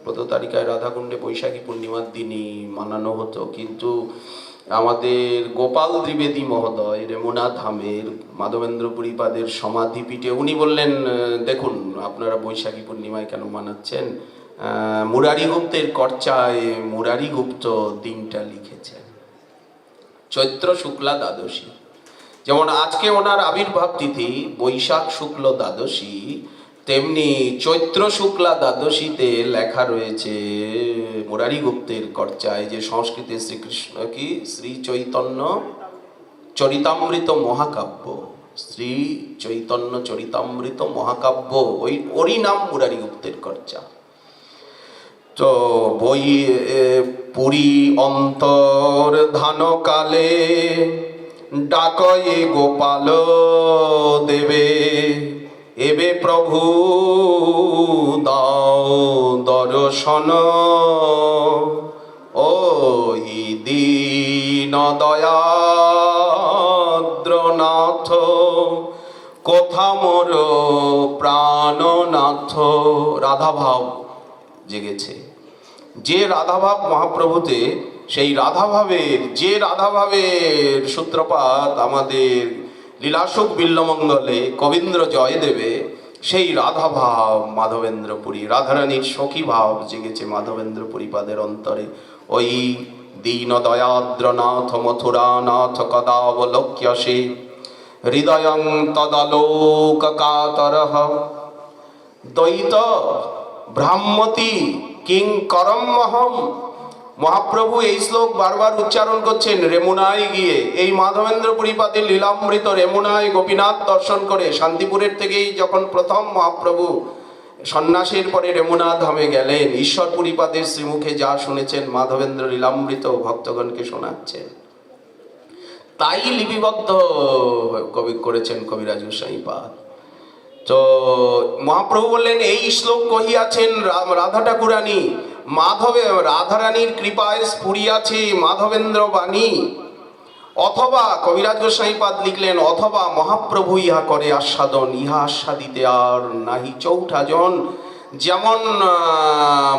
ব্রততারিকায় রাধাকুণ্ডে বৈশাখী পূর্ণিমার দিনই মানানো হতো, কিন্তু আমাদের গোপাল ত্রিবেদী মহোদয় রেমুনা ধামের মাধবেন্দ্র পরিপাদের সমাধিপীঠে উনি বললেন, দেখুন আপনারা বৈশাখী পূর্ণিমায় কেন মানাচ্ছেন? মুরারি গুপ্তের কর্চায় মুরারি গুপ্ত দিনটা লিখেছেন চৈত্র শুক্লা দ্বাদশী। যেমন আজকে ওনার আবির্ভাব তিথি বৈশাখ শুক্ল দ্বাদশী, তেমনি চৈত্র শুক্লা দ্বাদশীতে লেখা রয়েছে মুরারি গুপ্তের কর্চায়, যে সংস্কৃতে শ্রীকৃষ্ণ কি শ্রী চৈতন্য চরিতামৃত মহাকাব্য, শ্রী চৈতন্য চরিতামৃত মহাকাব্য, ওরই নাম মুরারি গুপ্তের কর্চা। তো বই পুরী অন্তর ধান কালে ডাকয়ে গোপাল দেবে, এবে প্রভু দাও দর্শন, ওই দীন দয়াদ্রনাথ কোথা মোর প্রাণনাথ। রাধাভাব জেগেছে, যে রাধাভাব মহাপ্রভুতে, সেই রাধাভাবের সূত্রপাত আমাদের লীলাসুখ বিল্লমঙ্গলে কবীন্দ্র জয় দেবে, সেই রাধাভাব মাধবেন্দ্রপুরী, রাধারানীর সখী ভাব জেগেছে মাধবেন্দ্র পরিপাদের অন্তরে। ওই দীন দয়াদ্রনাথ মথুরানাথ কদাবলোক্যসে হৃদয়ং তদালোক কাতরঃ, দ্বৈত ভ্রাম্যতি কিং করমহম। মহাপ্রভু এই শ্লোক বারবার উচ্চারণ করছেন রেমুনায় গিয়ে। এই মাধবেন্দ্র পরিপাতের লীলামৃত রেমুনায় গোপীনাথ দর্শন করে শান্তিপুরের থেকেই যখন প্রথম মহাপ্রভু সন্ন্যাসের পরে রেমুনা ধামে গেলেন, ঈশ্বর পরিপাতের শ্রীমুখে যা শুনেছেন মাধবেন্দ্র লীলামৃত ভক্তগণকে শোনাচ্ছেন, তাই লিপিবদ্ধ কবি করেছেন কবিরাজ গোস্বামীপাদ। তো মহাপ্রভু বললেন, এই শ্লোক কহিয়াছেন রাধা ঠাকুরানী, রাধারানীর কৃপায় স্ফুরিয়াছে মাধবেন্দ্র বাণী। অথবা কবিরাজ গোস্বামীপাদ লিখলেন, অথবা মহাপ্রভু ইহা করে আস্বাদন, ইহা আস্বাদিতে আর নাহি চৌঠা জন। যেমন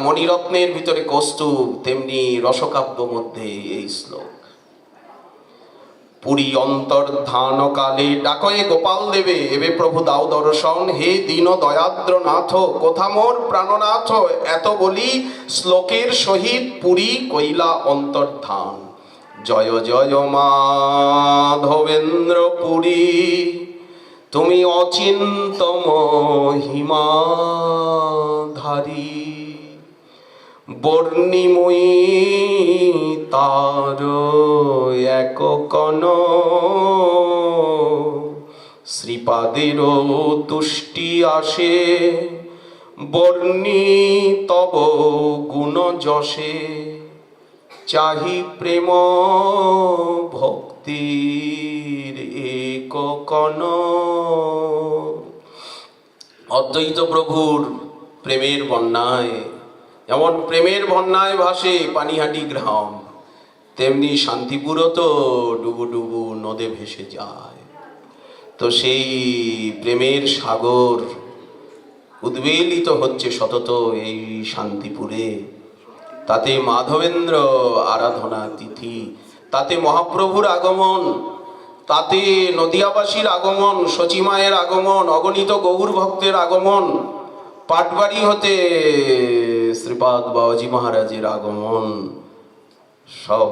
মণিরত্নের ভিতরে কৌস্তুভ, তেমনি রসকাব্য মধ্যে এই শ্লোক। পুরী অন্তর্ধান কালে ডাকয়ে গোপাল দেবে, এবে প্রভু দাও দর্শন, হে দীন দয়াদ্র নাথ, কোথা মোর প্রাণনাথ। এত বলি শ্লোকের সহিত পুরী কইলা অন্তর্ধান। জয় জয় মাধবেন্দ্র পুরী, তুমি অচিন্ত মহিমাধারী। বর্ণিময়ী তার এক কণ, শ্রীপাদের তুষ্টি আসে, বর্ণি তব গুণ যশে। চাহি প্রেম ভক্তির এক কণ। অদ্বৈত প্রভুর প্রেমের বন্যায়, যেমন প্রেমের বন্যায় ভাসে পানিহাটি গ্রাম, তেমনি শান্তিপুরও তো ডুবু ডুবু নদে ভেসে যায়। তো সেই প্রেমের সাগর উদ্বেলিত হচ্ছে সতত এই শান্তিপুরে। তাতে মাধবেন্দ্র আরাধনা তিথি, তাতে মহাপ্রভুর আগমন, তাতে নদিয়াবাসীর আগমন, সচিমায়ের আগমন, অগণিত গৌর ভক্তের আগমন, পাটবাড়ি হতে শ্রীপাদ বাবাজি মহারাজের আগমন। সব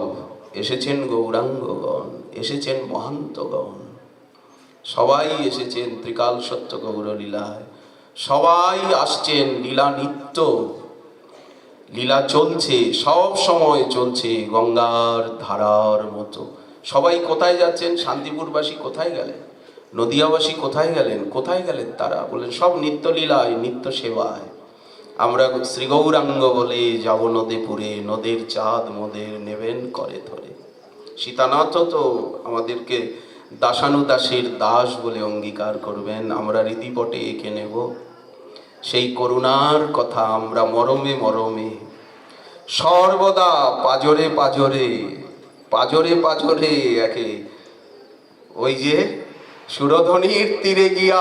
এসেছেন গৌরাঙ্গগণ, এসেছেন মহান্তগণ, সবাই এসেছেন ত্রিকাল সত্য গৌর লীলায়। সবাই আসছেন লীলা নিত্য, লীলা চলছে, সব সময় চলছে গঙ্গার ধারার মতো। সবাই কোথায় যাচ্ছেন? শান্তিপুরবাসী কোথায় গেলেন? নদিয়াবাসী কোথায় গেলেন? কোথায় গেলেন তারা? বলেন সব নিত্য লীলায়, নিত্য সেবায়। আমরা শ্রী গৌরাঙ্গ বলে যাব নদেপুরে, নদের চাঁদ মোদের নেবেন করে ধরে। সীতানাথ তো আমাদেরকে দাসানুদাসের দাস বলে অঙ্গীকার করবেন, আমরা হৃদিপটে এঁকে নেব সেই করুণার কথা। আমরা মরমে মরমে সর্বদা পাজরে পাজরে, পাজরে পাজরে একে ওই যে সুরধ্বনির তীরে গিয়া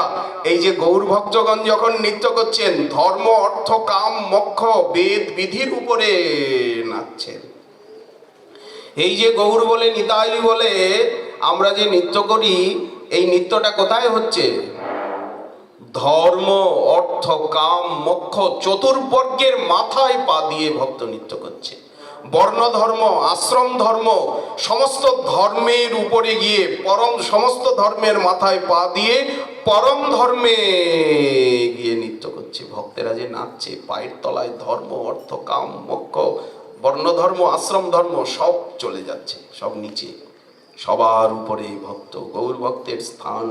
এই যে গৌর ভক্তগণ যখন নৃত্য করছেন, ধর্ম অর্থ কাম মোক্ষ বেদ বিধির উপরে নাচছেন। এই যে গৌর বলে নিতাই বলে আমরা যে নৃত্য করি, এই নৃত্যটা কোথায় হচ্ছে? ধর্ম অর্থ কাম মোক্ষ চতুর্বর্গের মাথায় পা দিয়ে ভক্ত নৃত্য করছে। বর্ণ ধর্ম, আশ্রম ধর্ম, সমস্ত ধর্মের উপরে গিয়ে সমস্ত ধর্মের মাথায় পা দিয়ে পরম ধর্মে গিয়ে নৃত্য করছে। ভক্তেরা যে নাচছে, পায়ের তলায় ধর্ম অর্থ কাম মোক্ষ, বর্ণ ধর্ম আশ্রম ধর্ম সব চলে যাচ্ছে, সব নিচে। সবার উপরে ভক্ত, গৌর ভক্তের স্থান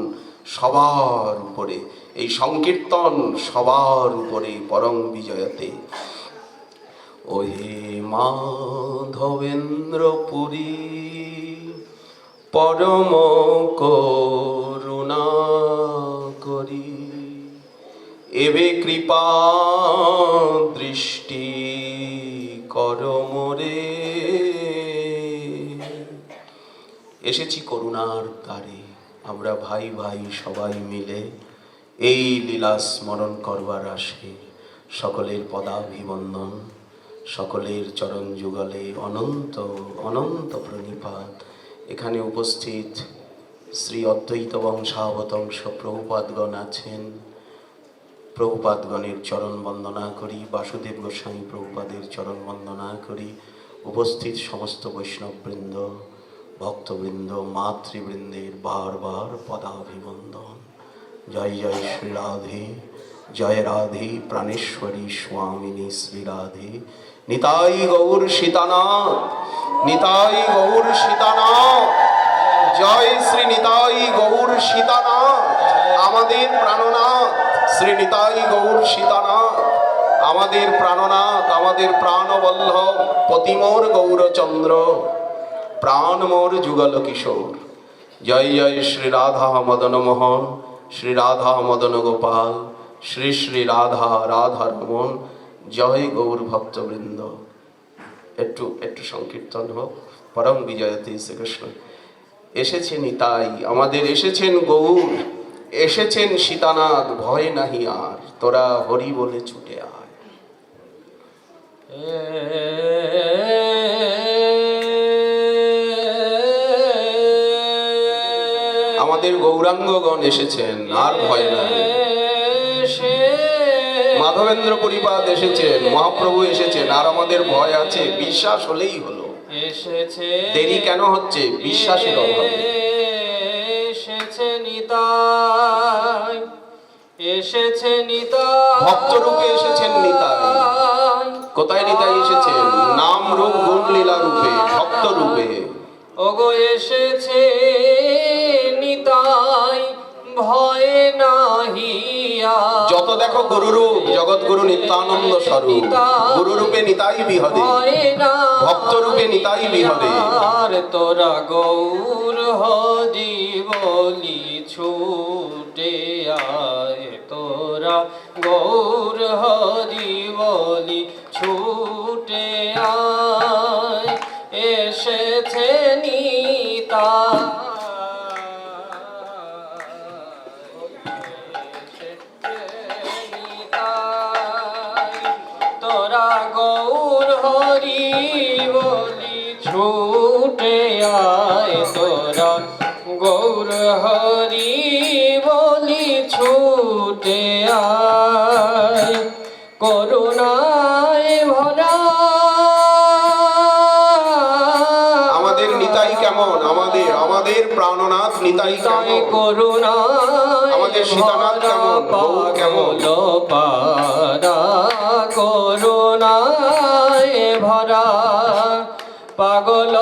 সবার উপরে। এই সংকীর্তন সবার উপরে পরম বিজয়তে। ওহে মাধবেন্দ্র পুরী, পরম করুণা করি, এবে কৃপা দৃষ্টি কর মোরে। এসেছি করুণার দ্বারে, আমরা ভাই ভাই সবাই মিলে এই লীলা স্মরণ করবার আসে। সকলের পদাভিবন্দন, সকলের চরণ যুগলে অনন্ত অনন্ত প্রণিপাত। এখানে উপস্থিত শ্রী অদ্বৈত বংশাবতংশ প্রভুপাদগণ আছেন, প্রভুপাদগণের চরণ বন্দনা করি। বাসুদেব গোস্বামী প্রভুপাদের চরণ বন্দনা করি। উপস্থিত সমস্ত বৈষ্ণববৃন্দ, ভক্তবৃন্দ, মাতৃবৃন্দের বারবার পদাভিবন্দন। জয় জয় শ্রী রাধে, জয় রাধে প্রাণেশ্বরী স্বামিনী শ্রী রাধে। নিতাই গৌর সীতানাথ, নিতাই গৌর সীতানাথ, জয় শ্রী নিতাই গৌর সীতানাথ, আমাদের প্রাণনাথ শ্রী নিতাই গৌর সীতানাথ, আমাদের প্রাণনাথ, আমাদের প্রাণবল্লভ পতিমোর গৌরচন্দ্র, প্রাণ মোর যুগল কিশোর। জয় জয় শ্রী রাধা মদন মোহন, শ্রী রাধা মদন গোপাল, শ্রী শ্রী রাধা রাধা রমন, জয় গৌর ভক্তবৃন্দ। একটু একটু সংকীর্তন হোক। পরম বিজয়তে শ্রীকৃষ্ণ। এসেছেন নিতাই, আমাদের এসেছেন গৌর, এসেছেন সীতানাথ, ভয় নাহি আর, তোরা হরি বলে ছুটে আয়। আমাদের গৌরাঙ্গগণ এসেছেন, আর ভয় নাই। মাধবেন্দ্র পরিপাদ এসেছেন, মহাপ্রভু এসেছেন, আর আমাদের ভয় আছে? বিশ্বাস হলেই হলো। দেরি কেন হচ্ছে? বিশ্বাসের অভাবে। এসেছে নিতাই, এসেছে নিতাই, ভক্তরূপে এসেছেন নিতাই। কোথায় নিতাই এসেছেন? নাম রূপ গুণ লীলা রূপে, ভক্ত রূপে। ওগো এসেছে নিতাই, ভয় নাহি আর। যত দেখো গুরুরূপ, জগৎগুরু নিত্যানন্দ স্বরূপ। গুরুরূপে নিতাই বিহরে, ভক্তরূপে নিতাই বিহরে। আর তোরা গৌর হরি বলি ছুটে আয়, তোরা গৌর হরি বলি ছুটে আয়। এসেছে নিতাই, তোরা গৌর হরি বলি ছুটে আয়, তোরা গৌর হরি বলি ছুটে আয়। করুণায় ভরা আমাদের নিতাই কেমন? আমাদের আমাদের প্রাণনাথ নিতাই কেমন? করুণায় আমাদের সীতানাথ কেমন? গৌর কেমন? পারা করুণায় ভরা পাগল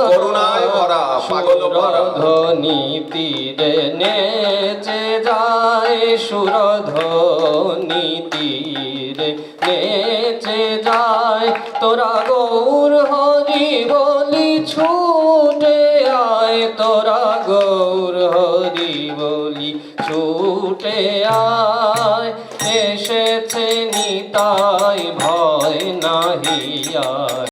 করুণায় ভরা পাগল ভরা। ধ্বনি তীরে নেচে যায়, সুরধ্বনি তীরে নেচে যায়। তোরা গৌর হরি বলি ছুটে আয়, তোরা গৌর হরি বলি ছুটে আয়। এসেছে নিতাই, ভয় নাহি আর,